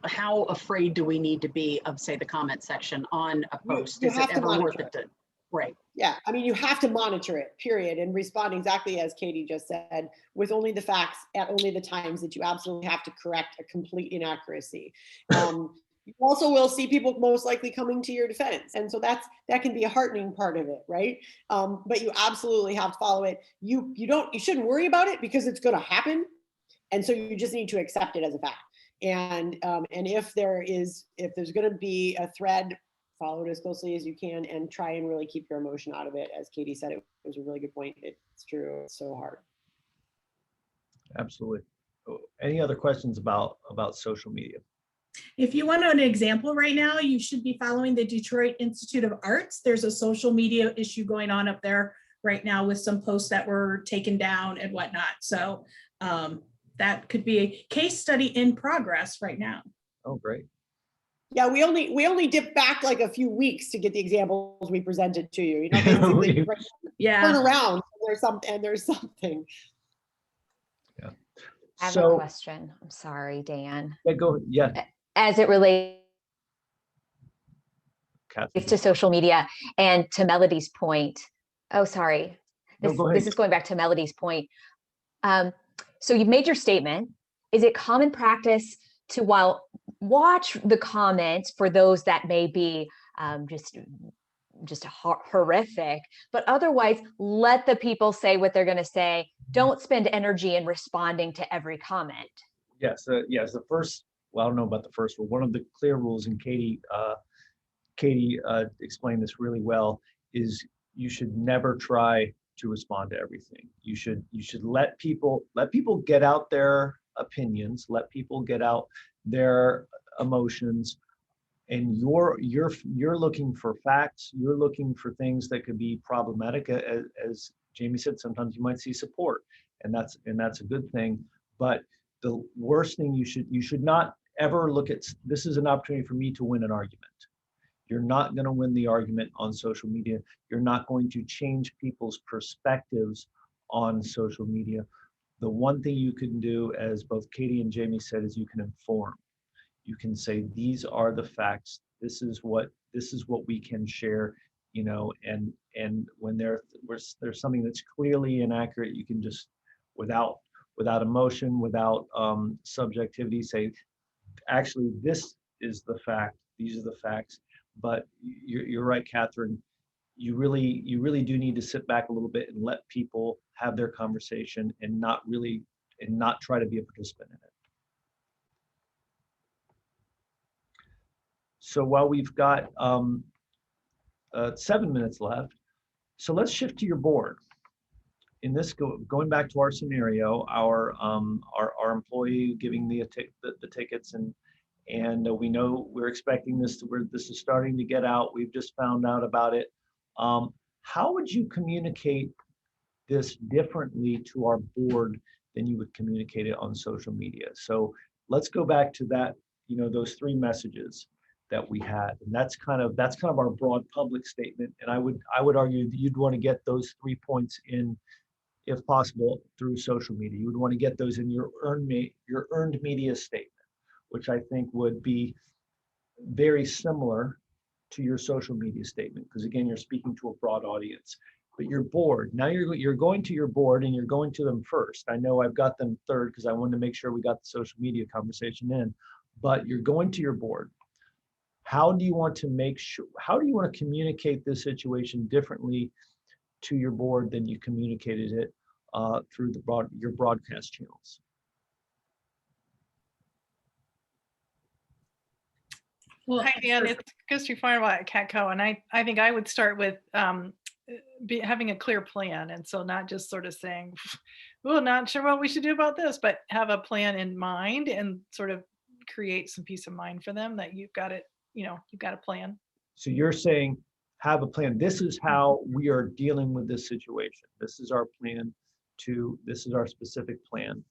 afraid do we need to be of, say, the comment section on a post? Is it ever worth it to, right? Yeah, you have to monitor it, period, and respond exactly as Katie just said, with only the facts at only the times that you absolutely have to correct a complete inaccuracy. You also will see people most likely coming to your defense, and so that can be a heartening part of it, right? But you absolutely have to follow it. You shouldn't worry about it, because it's going to happen. And so you just need to accept it as a fact. And if there's going to be a thread, follow it as closely as you can and try and really keep your emotion out of it. As Katie said, it was a really good point. It's true. It's so hard. Absolutely. Any other questions about social media? If you want an example right now, you should be following the Detroit Institute of Arts. There's a social media issue going on up there right now with some posts that were taken down and whatnot. So that could be a case study in progress right now. Oh, great. Yeah, we only dip back like a few weeks to get the examples we presented to you. Basically, turn around and there's something. Yeah. I have a question. I'm sorry, Dan. Yeah, go ahead. Yeah. As it relates to social media and to Melody's point. Oh, sorry. This is going back to Melody's point. So you've made your statement. Is it common practice to watch the comments for those that may be just horrific, but otherwise let the people say what they're going to say? Don't spend energy in responding to every comment. Yes. Yes. The first, well, I don't know about the first rule. One of the clear rules, and Katie explained this really well, is you should never try to respond to everything. You should let people get out there opinions, let people get out their emotions, and you're looking for facts, you're looking for things that could be problematic. As Jamie said, sometimes you might see support, and that's a good thing. But the worst thing you should not ever look at, this is an opportunity for me to win an argument. You're not going to win the argument on social media. You're not going to change people's perspectives on social media. The one thing you can do, as both Katie and Jamie said, is you can inform. You can say, these are the facts. This is what we can share, you know, and when there's something that's clearly inaccurate, you can just, without emotion, without subjectivity, say, actually, this is the fact. These are the facts. But you're right, Catherine. You really do need to sit back a little bit and let people have their conversation, and not try to be a participant in it. So while we've got 7 minutes left, so let's shift to your board. In this, going back to our scenario, our employee giving the tickets, and we know we're expecting this is starting to get out. We've just found out about it. How would you communicate this differently to our board than you would communicate it on social media? So let's go back to that, you know, those 3 messages that we had, and that's kind of our broad public statement. And I would argue that you'd want to get those 3 points in, if possible, through social media. You would want to get those in your earned media statement, which I think would be very similar to your social media statement, because again, you're speaking to a broad audience. But your board, now you're going to your board, and you're going to them first. I know I've got them third because I wanted to make sure we got the social media conversation in, but you're going to your board. How do you want to communicate this situation differently to your board than you communicated it through your broadcast channels? Well, Hi, Dan. It's Christy Farnwell at CatCo, and I think I would start with having a clear plan, and so not just sort of saying, "Well, not sure what we should do about this," but have a plan in mind and sort of create some peace of mind for them that you've got it. You know, you've got a plan. So you're saying, have a plan. This is how we are dealing with this situation. This is our plan. This is our specific plan.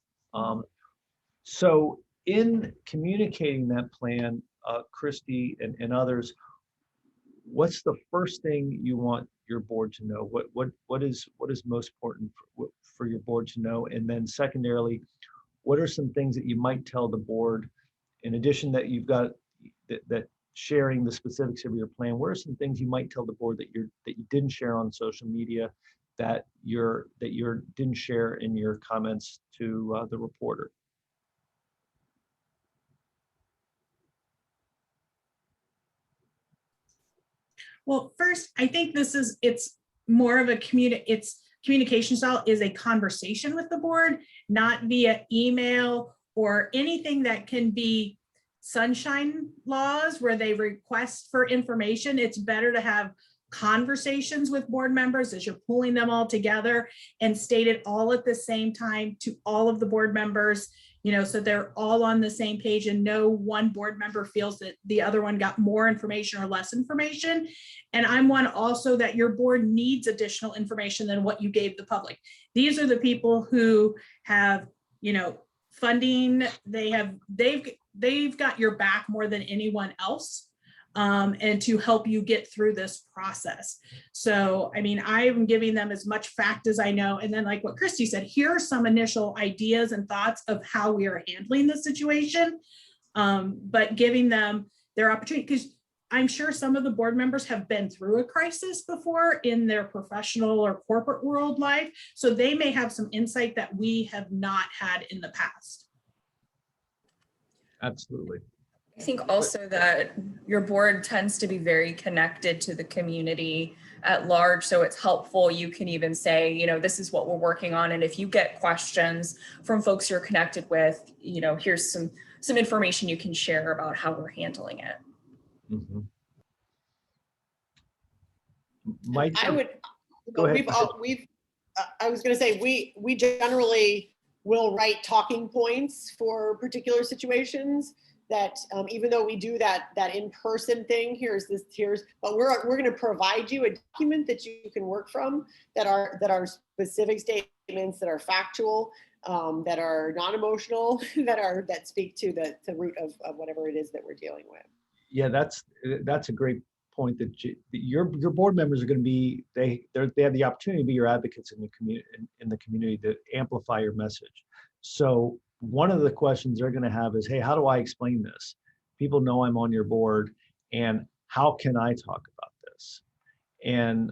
So in communicating that plan, Christy and others, what's the first thing you want your board to know? What is most important for your board to know? And then secondarily, what are some things that you might tell the board, in addition that you've got that sharing the specifics of your plan? What are some things you might tell the board that you didn't share on social media, that you didn't share in your comments to the reporter? Well, first, I think it's more of a communication style is a conversation with the board, not via email or anything that can be sunshine laws where they request for information. It's better to have conversations with board members as you're pulling them all together and state it all at the same time to all of the board members, you know, so they're all on the same page and no one board member feels that the other one got more information or less information. And I'm one also that your board needs additional information than what you gave the public. These are the people who have, you know, funding, they've got your back more than anyone else, and to help you get through this process. So, I mean, I'm giving them as much fact as I know. And then like what Christy said, here are some initial ideas and thoughts of how we are handling the situation, but giving them their opportunity, because I'm sure some of the board members have been through a crisis before in their professional or corporate world life. So they may have some insight that we have not had in the past. Absolutely. I think also that your board tends to be very connected to the community at large. So it's helpful. You can even say, you know, this is what we're working on. And if you get questions from folks you're connected with, you know, here's some information you can share about how we're handling it. Mm-hmm. I was going to say, we generally will write talking points for particular situations that even though we do that in-person thing, but we're going to provide you a document that you can work from that are specific statements, that are factual, that are non-emotional, that speak to the root of whatever it is that we're dealing with. Yeah, that's a great point, that your board members are going to be, they have the opportunity to be your advocates in the community to amplify your message. So one of the questions they're going to have is, hey, how do I explain this? People know I'm on your board, and how can I talk about this? And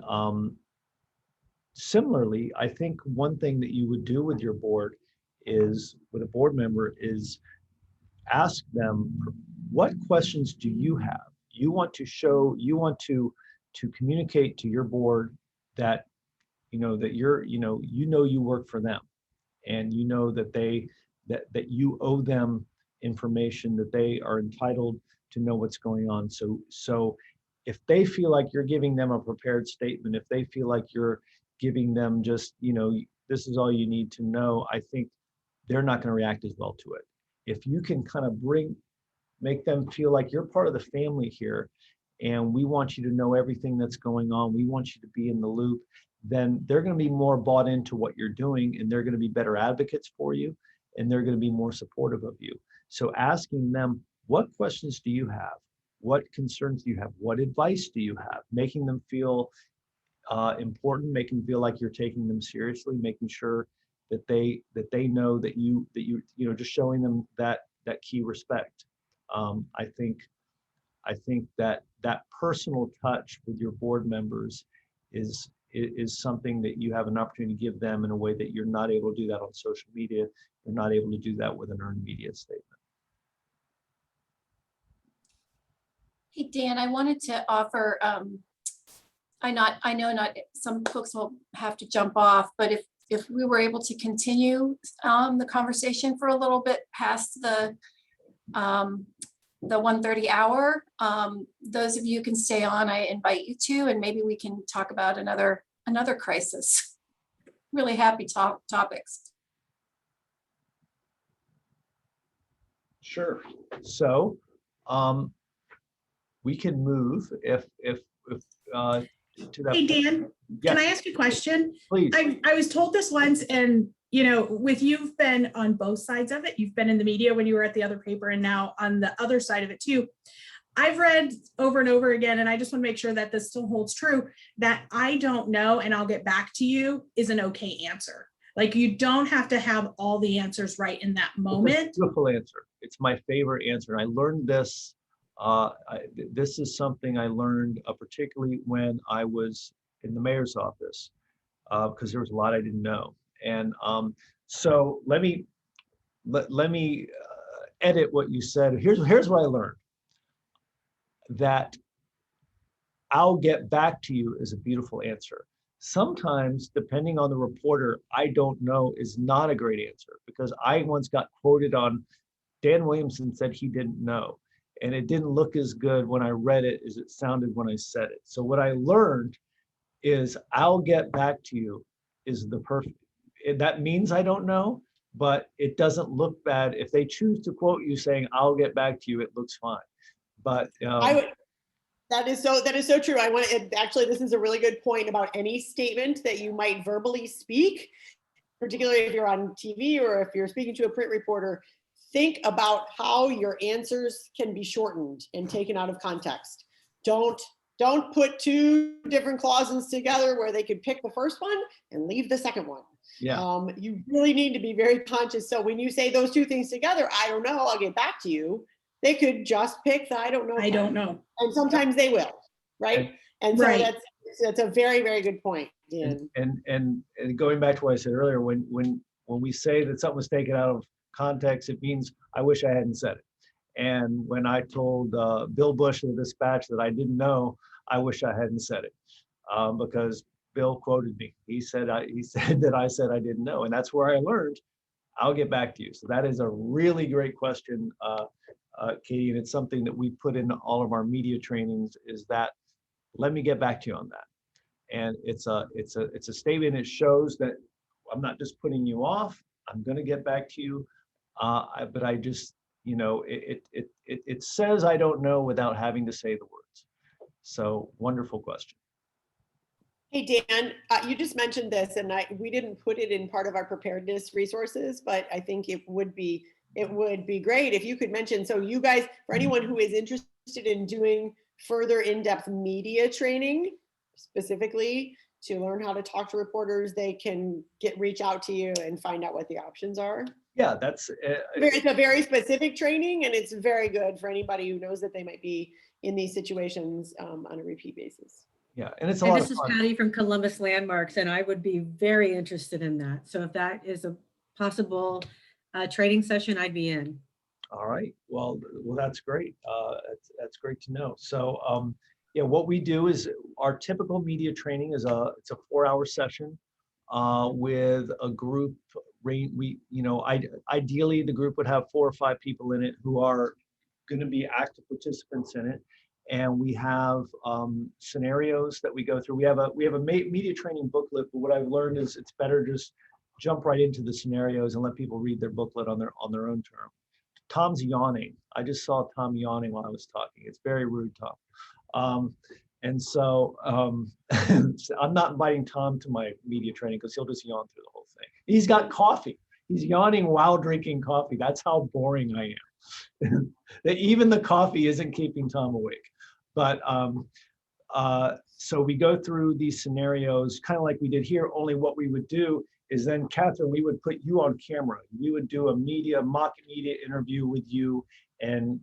similarly, I think one thing that you would do with your board is, with a board member, is ask them, what questions do you have? You want to communicate to your board that, that you work for them, and that you owe them information, that they are entitled to know what's going on. So if they feel like you're giving them a prepared statement, if they feel like you're giving them just, this is all you need to know, I think they're not going to react as well to it. If you can kind of make them feel like you're part of the family here, and we want you to know everything that's going on, we want you to be in the loop, then they're going to be more bought into what you're doing, and they're going to be better advocates for you, and they're going to be more supportive of you. So asking them, what questions do you have? What concerns do you have? What advice do you have? Making them feel important, making them feel like you're taking them seriously, making sure that they know that you just showing them that key respect. I think that personal touch with your board members is something that you have an opportunity to give them in a way that you're not able to do that on social media. You're not able to do that with an earned media statement. Hey, Dan, I wanted to offer, I know not some folks will have to jump off, but if we were able to continue the conversation for a little bit past the 1:30 hour, those of you can stay on, I invite you to, and maybe we can talk about another crisis. Really happy topics. Sure. So we can move if to that. Hey, Dan, Yes. Can I ask you a question? Please. I was told this once, and with you've been on both sides of it. You've been in the media when you were at the other paper, and now on the other side of it too. I've read over and over again, and I just want to make sure that this still holds true, that I don't know and I'll get back to you is an okay answer. Like, you don't have to have all the answers right in that moment. It's a beautiful answer. It's my favorite answer. I learned this. This is something I learned particularly when I was in the mayor's office, because there was a lot I didn't know. And so let me edit what you said. Here's what I learned. That I'll get back to you is a beautiful answer. Sometimes, depending on the reporter, I don't know is not a great answer, because I once got quoted on, Dan Williamson said he didn't know. And it didn't look as good when I read it as it sounded when I said it. So what I learned is I'll get back to you is the perfect, that means I don't know, but it doesn't look bad. If they choose to quote you saying, I'll get back to you, it looks fine. But that is so true. Actually, this is a really good point about any statement that you might verbally speak, particularly if you're on TV or if you're speaking to a print reporter. Think about how your answers can be shortened and taken out of context. Don't put two different clauses together where they could pick the first one and leave the second one. Yeah. You really need to be very conscious. So when you say those two things together, I don't know, I'll get back to you, they could just pick the I don't know. I don't know. And sometimes they will, right? And so Right. that's a very, very good point, Dan. And going back to what I said earlier, when we say that something was taken out of context, it means I wish I hadn't said it. And when I told Bill Bush of the Dispatch that I didn't know, I wish I hadn't said it, because Bill quoted me. He said that I said I didn't know, and that's where I learned I'll get back to you. So that is a really great question, Katie, and it's something that we put in all of our media trainings. Is that let me get back to you on that, and it's a statement. It shows that I'm not just putting you off. I'm going to get back to you. But I just, you know, it says I don't know without having to say the words. So wonderful question. Hey, Dan, you just mentioned this, and we didn't put it in part of our preparedness resources, but I think it would be great if you could mention. So you guys, for anyone who is interested in doing further in-depth media training, specifically to learn how to talk to reporters, they can reach out to you and find out what the options are. Yeah, that's it's a very specific training, and it's very good for anybody who knows that they might be in these situations on a repeat basis. Yeah, and it's a lot of fun. This is Patty from Columbus Landmarks, and I would be very interested in that. So if that is a possible training session, I'd be in. All right. Well, that's great. That's great to know. So, yeah, what we do is our typical media training is it's a 4-hour session with a group. Ideally, the group would have 4 or 5 people in it who are going to be active participants in it. And we have scenarios that we go through. We have a media training booklet, but what I've learned is it's better just jump right into the scenarios and let people read their booklet on their own term. Tom's yawning. I just saw Tom yawning while I was talking. It's very rude, Tom. And so I'm not inviting Tom to my media training because he'll just yawn through the whole thing. He's got coffee. He's yawning while drinking coffee. That's how boring I am. That even the coffee isn't keeping Tom awake. But so we go through these scenarios kind of like we did here, only what we would do is then, Catherine, we would put you on camera. We would do a mock media interview with you and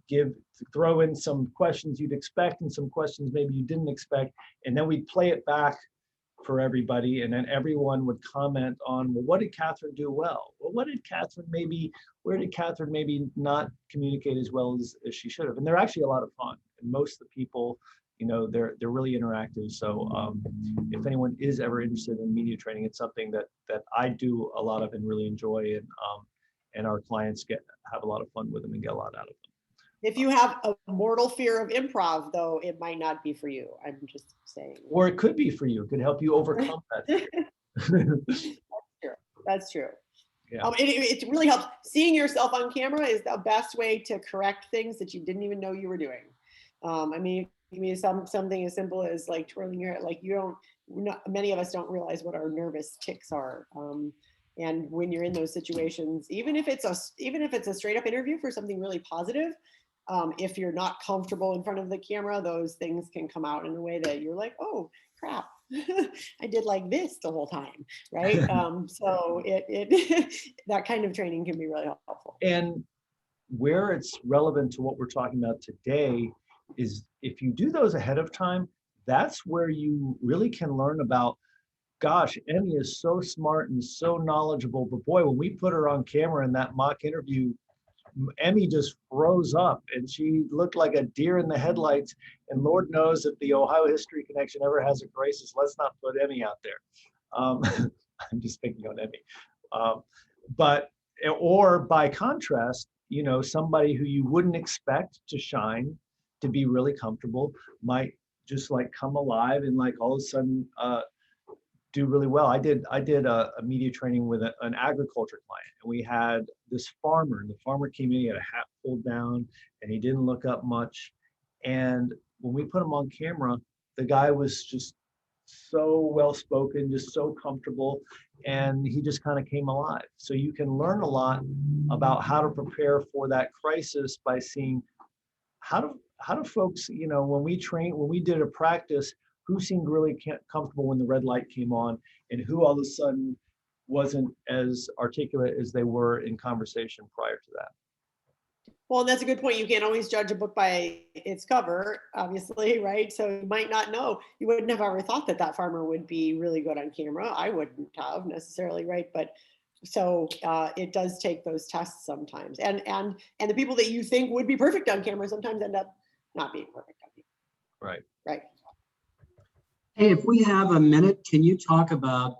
throw in some questions you'd expect and some questions maybe you didn't expect. And then we'd play it back for everybody. And then everyone would comment on, well, what did Catherine do well? Well, where did Catherine maybe not communicate as well as she should have? And they're actually a lot of fun. And most of the people, you know, they're really interactive. So if anyone is ever interested in media training, it's something that I do a lot of and really enjoy, and our clients have a lot of fun with them and get a lot out of them. If you have a mortal fear of improv, though, it might not be for you. I'm just saying. Or it could be for you. It could help you overcome that. That's true. Yeah. It really helps. Seeing yourself on camera is the best way to correct things that you didn't even know you were doing. Something as simple as like twirling your hair. Like many of us don't realize what our nervous tics are. And when you're in those situations, even if it's a straight up interview for something really positive, if you're not comfortable in front of the camera, those things can come out in a way that you're like, oh crap, I did like this the whole time, right? So that kind of training can be really helpful. And where it's relevant to what we're talking about today is if you do those ahead of time, that's where you really can learn about, gosh, Emmy is so smart and so knowledgeable, but boy, when we put her on camera in that mock interview, Emmy just froze up and she looked like a deer in the headlights. And Lord knows if the Ohio History Connection ever has a crisis, let's not put Emmy out there. I'm just picking on Emmy. Or by contrast, you know, somebody who you wouldn't expect to shine, to be really comfortable, might just like come alive and like all of a sudden do really well. I did a media training with an agriculture client, and we had this farmer, and the farmer came in, he had a hat pulled down and he didn't look up much. And when we put him on camera, the guy was just so well-spoken, just so comfortable, and he just kind of came alive. So you can learn a lot about how to prepare for that crisis by seeing how do folks, you know, when we did a practice, who seemed really comfortable when the red light came on, and who all of a sudden wasn't as articulate as they were in conversation prior to that. Well, that's a good point. You can't always judge a book by its cover, obviously, right? So you might not know. You wouldn't have ever thought that farmer would be really good on camera. I wouldn't have necessarily, right? But so it does take those tests sometimes. And the people that you think would be perfect on camera sometimes end up not being perfect on camera. Right. Right. Hey, if we have a minute, can you talk about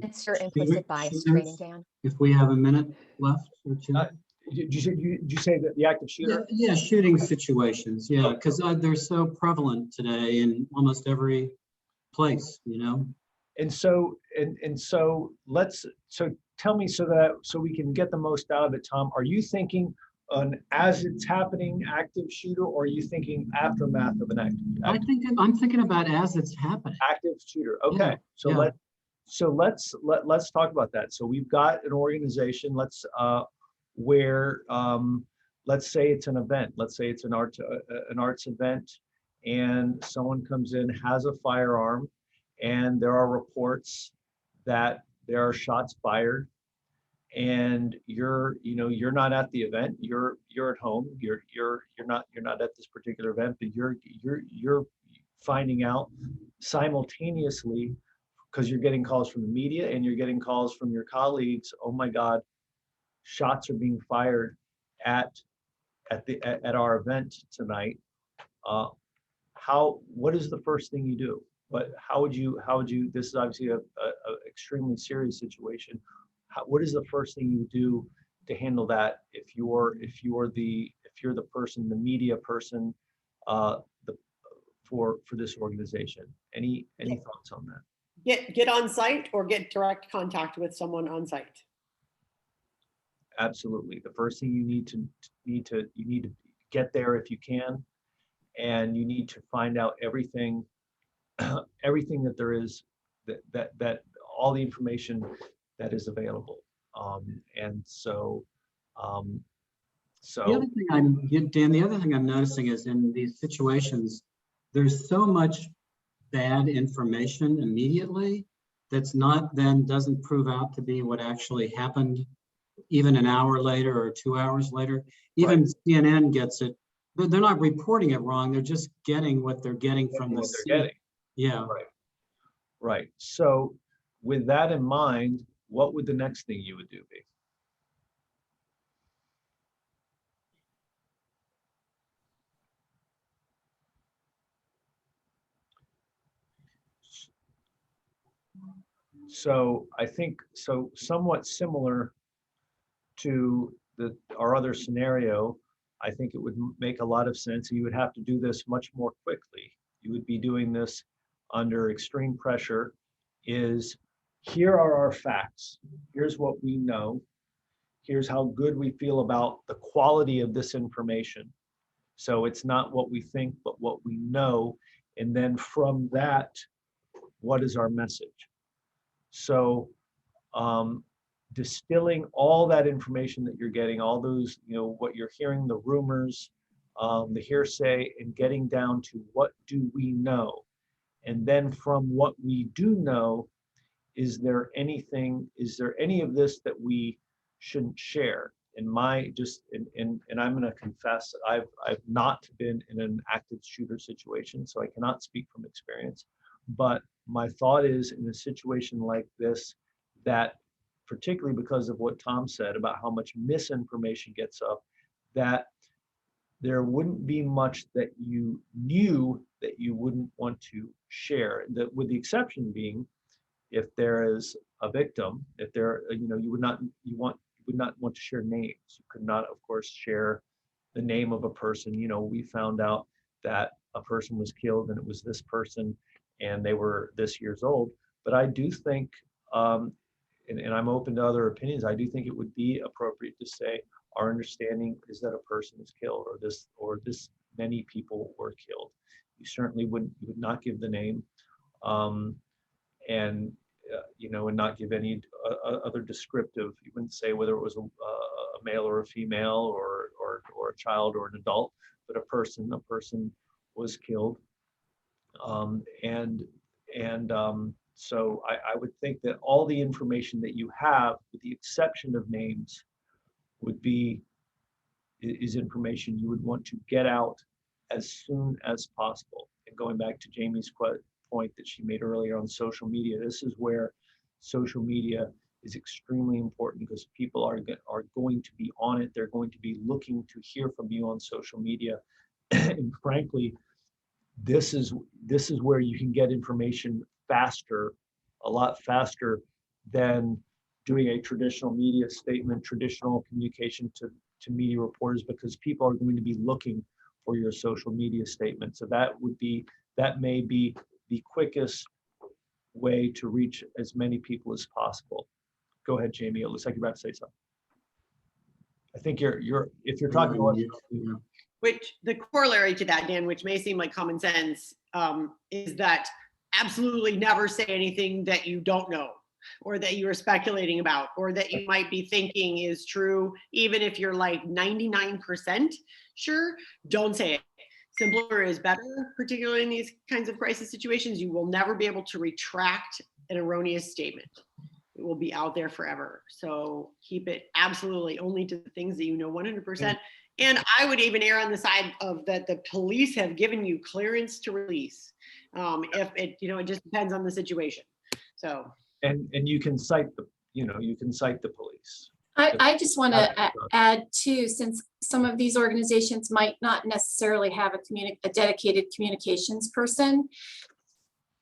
it's your implicit bias training, Dan? If we have a minute left or two. Did you say that the active shooter? Yeah, shooting situations. Yeah, because they're so prevalent today in almost every place, you know. And so, so tell me so we can get the most out of it, Tom, are you thinking an as it's happening active shooter, or are you thinking aftermath of an I'm thinking about as it's happening. active shooter? Okay, yeah. let's talk about that. So we've got an organization, where let's say it's an event, let's say it's an arts event, and someone comes in, has a firearm, and there are reports that there are shots fired, and you're not at the event, you're at home, you're not at this particular event, but you're finding out simultaneously, because you're getting calls from the media and you're getting calls from your colleagues, oh my God, shots are being fired at our event tonight. What is the first thing you do? How would you, this is obviously a extremely serious situation. What is the first thing you do to handle that if you're the person, the media person, for this organization? Any thoughts on that? Get on site or get direct contact with someone on site. Absolutely. The first thing you need to get there if you can, and you need to find out everything that there is, that all the information that is available. And so the other thing Dan, the other thing I'm noticing is in these situations, there's so much bad information immediately that's not then doesn't prove out to be what actually happened even an hour later or 2 hours later. Even right. CNN gets it. They're not reporting it wrong. They're just getting what they're getting from the scene. Yeah. Right. So with that in mind, what would the next thing you would do be? So I think, somewhat similar to our other scenario, I think it would make a lot of sense. You would have to do this much more quickly. You would be doing this under extreme pressure. Here are our facts. Here's what we know. Here's how good we feel about the quality of this information. So it's not what we think, but what we know. And then from that, what is our message? So distilling all that information that you're getting, all those, what you're hearing, the rumors, the hearsay, and getting down to what do we know? And then from what we do know, is there any of this that we shouldn't share? And I'm going to confess that I've not been in an active shooter situation, so I cannot speak from experience. But my thought is, in a situation like this, that particularly because of what Tom said about how much misinformation gets up, that there wouldn't be much that you knew that you wouldn't want to share. That, with the exception being, if there is a victim, if there, you would not want to share names. You could not, of course, share the name of a person. We found out that a person was killed and it was this person and they were this years old. But I do think, and I'm open to other opinions, I do think it would be appropriate to say our understanding is that a person is killed, or this many people were killed. You certainly would not give the name, and not give any other descriptive. You wouldn't say whether it was a male or a female, or a child or an adult, but a person was killed. So I would think that all the information that you have, with the exception of names, is information you would want to get out as soon as possible. And going back to Jamie's point that she made earlier on social media, this is where social media is extremely important, because people are going to be on it. They're going to be looking to hear from you on social media. And frankly, this is where you can get information faster, a lot faster than doing a traditional media statement, traditional communication to media reporters, because people are going to be looking for your social media statement. So that may be the quickest way to reach as many people as possible. Go ahead, Jamie. It looks like you're about to say something. I think if you're talking about, which the corollary to that, Dan, which may seem like common sense, is that absolutely never say anything that you don't know, or that you are speculating about, or that you might be thinking is true, even if you're like 99% sure. Don't say it. Simpler is better, particularly in these kinds of crisis situations. You will never be able to retract an erroneous statement. It will be out there forever. So keep it absolutely only to the things that you know 100%. And I would even err on the side of that the police have given you clearance to release. If it, it just depends on the situation. So. And you can cite the police. I just want to add too, since some of these organizations might not necessarily have a dedicated communications person,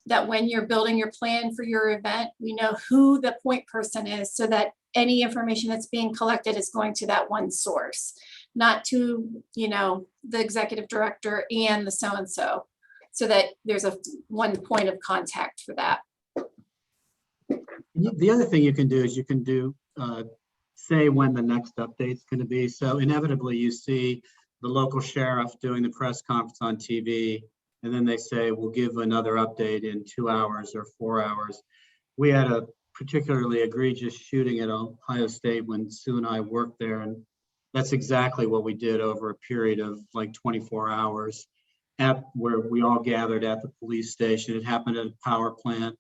that when you're building your plan for your event, we know who the point person is, so that any information that's being collected is going to that one source, not to, the executive director and the so-and-so, so that there's one point of contact for that. The other thing you can do is you can say when the next update's going to be. So inevitably you see the local sheriff doing the press conference on TV, and then they say, we'll give another update in 2 hours or 4 hours. We had a particularly egregious shooting at Ohio State when Sue and I worked there, and that's exactly what we did over a period of like 24 hours where we all gathered at the police station. It happened at a power plant,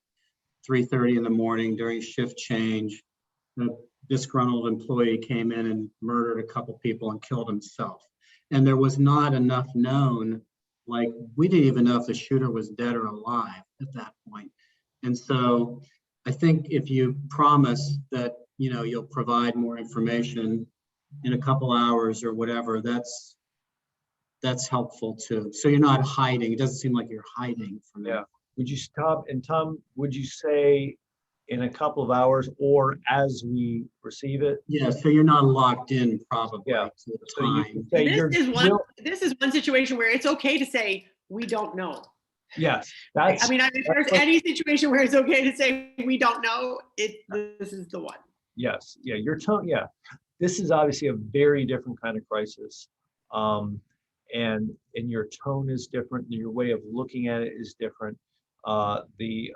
3:30 in the morning during shift change. The disgruntled employee came in and murdered a couple people and killed himself. And there was not enough known, like we didn't even know if the shooter was dead or alive at that point. And so I think if you promise that, you'll provide more information in a couple hours or whatever, that's helpful too. So you're not hiding. It doesn't seem like you're hiding from it. Yeah. Would you stop? And Tom, would you say in a couple of hours or as we receive it? Yeah, so you're not locked in probably to the time. This is one situation where it's okay to say, we don't know. Yes. If there's any situation where it's okay to say, we don't know, this is the one. Yes. Yeah, your tone. Yeah. This is obviously a very different kind of crisis. And your tone is different. Your way of looking at it is different. The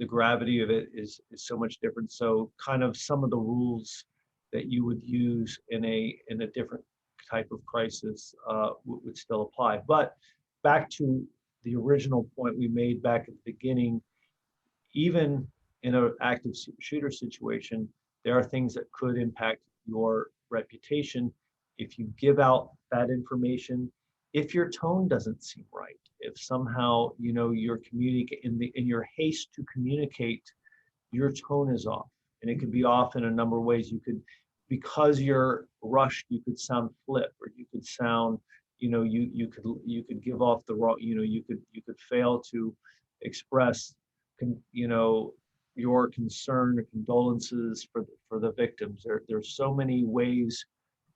gravity of it is so much different. So kind of some of the rules that you would use in a different type of crisis would still apply. But back to the original point we made back at the beginning, even in an active shooter situation, there are things that could impact your reputation if you give out that information, if your tone doesn't seem right, if somehow you're communicating in your haste to communicate, your tone is off, and it could be off in a number of ways. You could, because you're rushed, you could sound flip, or you could sound, you could give off the wrong, you could fail to express, your concern or condolences for the victims. There's so many ways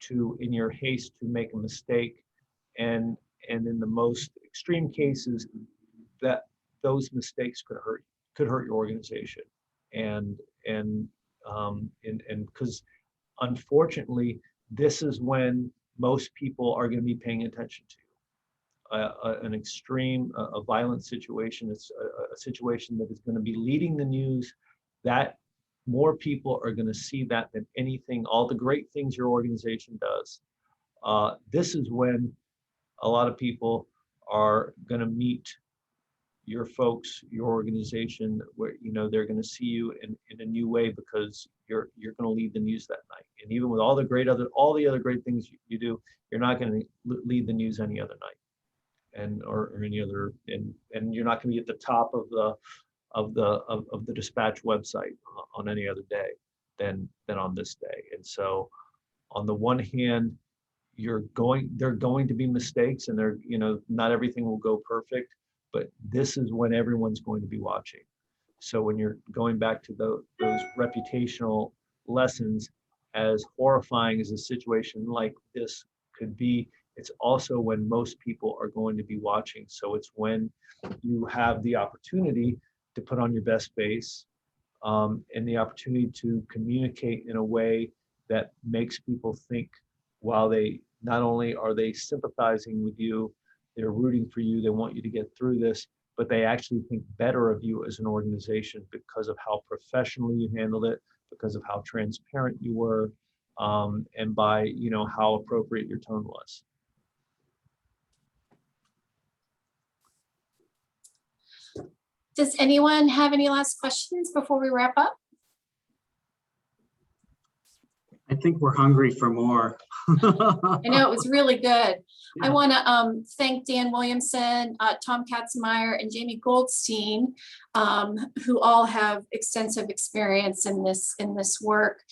to, in your haste, to make a mistake, and in the most extreme cases, that those mistakes could hurt your organization, and because unfortunately, this is when most people are going to be paying attention to an extreme, a violent situation. It's a situation that is going to be leading the news, that more people are going to see that than anything, all the great things your organization does. This is when a lot of people are going to meet your folks, your organization, where they're going to see you in a new way, because you're going to lead the news that night. And even with all the other great things you do, you're not going to lead the news any other night, or any other, and you're not going to be at the top of the dispatch website on any other day than on this day. And so, on the one hand, there are going to be mistakes, and not everything will go perfect, but this is when everyone's going to be watching. So when you're going back to those reputational lessons, as horrifying as a situation like this could be, it's also when most people are going to be watching. So it's when you have the opportunity to put on your best face, and the opportunity to communicate in a way that makes people think, while they not only are they sympathizing with you, they're rooting for you, they want you to get through this, but they actually think better of you as an organization because of how professionally you handled it, because of how transparent you were, and by, you know, how appropriate your tone was. Does anyone have any last questions before we wrap up? I think we're hungry for more. I know, it was really good. I want to thank Dan Williamson, Tom Katzenmeyer, and Jamie Goldstein, who all have extensive experience in this work.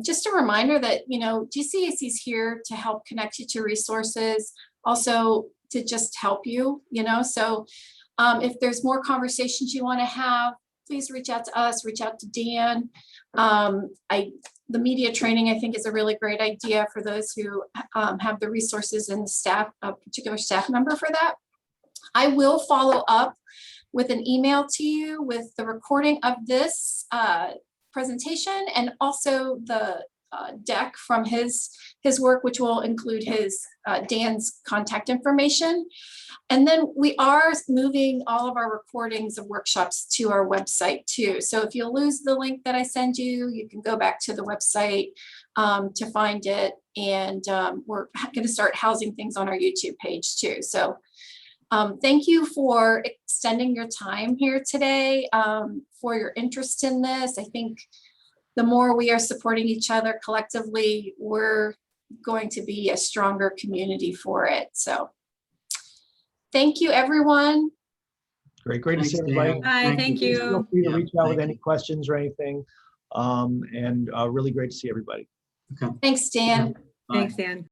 Just a reminder that, you know, GCAC is here to help connect you to resources, also to just help you, you know. So if there's more conversations you want to have, please reach out to us, reach out to Dan. The media training, I think, is a really great idea for those who have the resources and the staff, a particular staff member for that. I will follow up with an email to you with the recording of this presentation, and also the deck from his work, which will include his Dan's contact information. And then we are moving all of our recordings of workshops to our website too. So if you lose the link that I send you, you can go back to the website to find it. And we're going to start housing things on our YouTube page too. So thank you for extending your time here today, for your interest in this. I think the more we are supporting each other collectively, we're going to be a stronger community for it. So thank you, everyone. Great to see everybody. Hi, thank you. Feel free to reach out with any questions or anything. And really great to see everybody. Okay. Thanks, Dan. Bye. Thanks, Dan.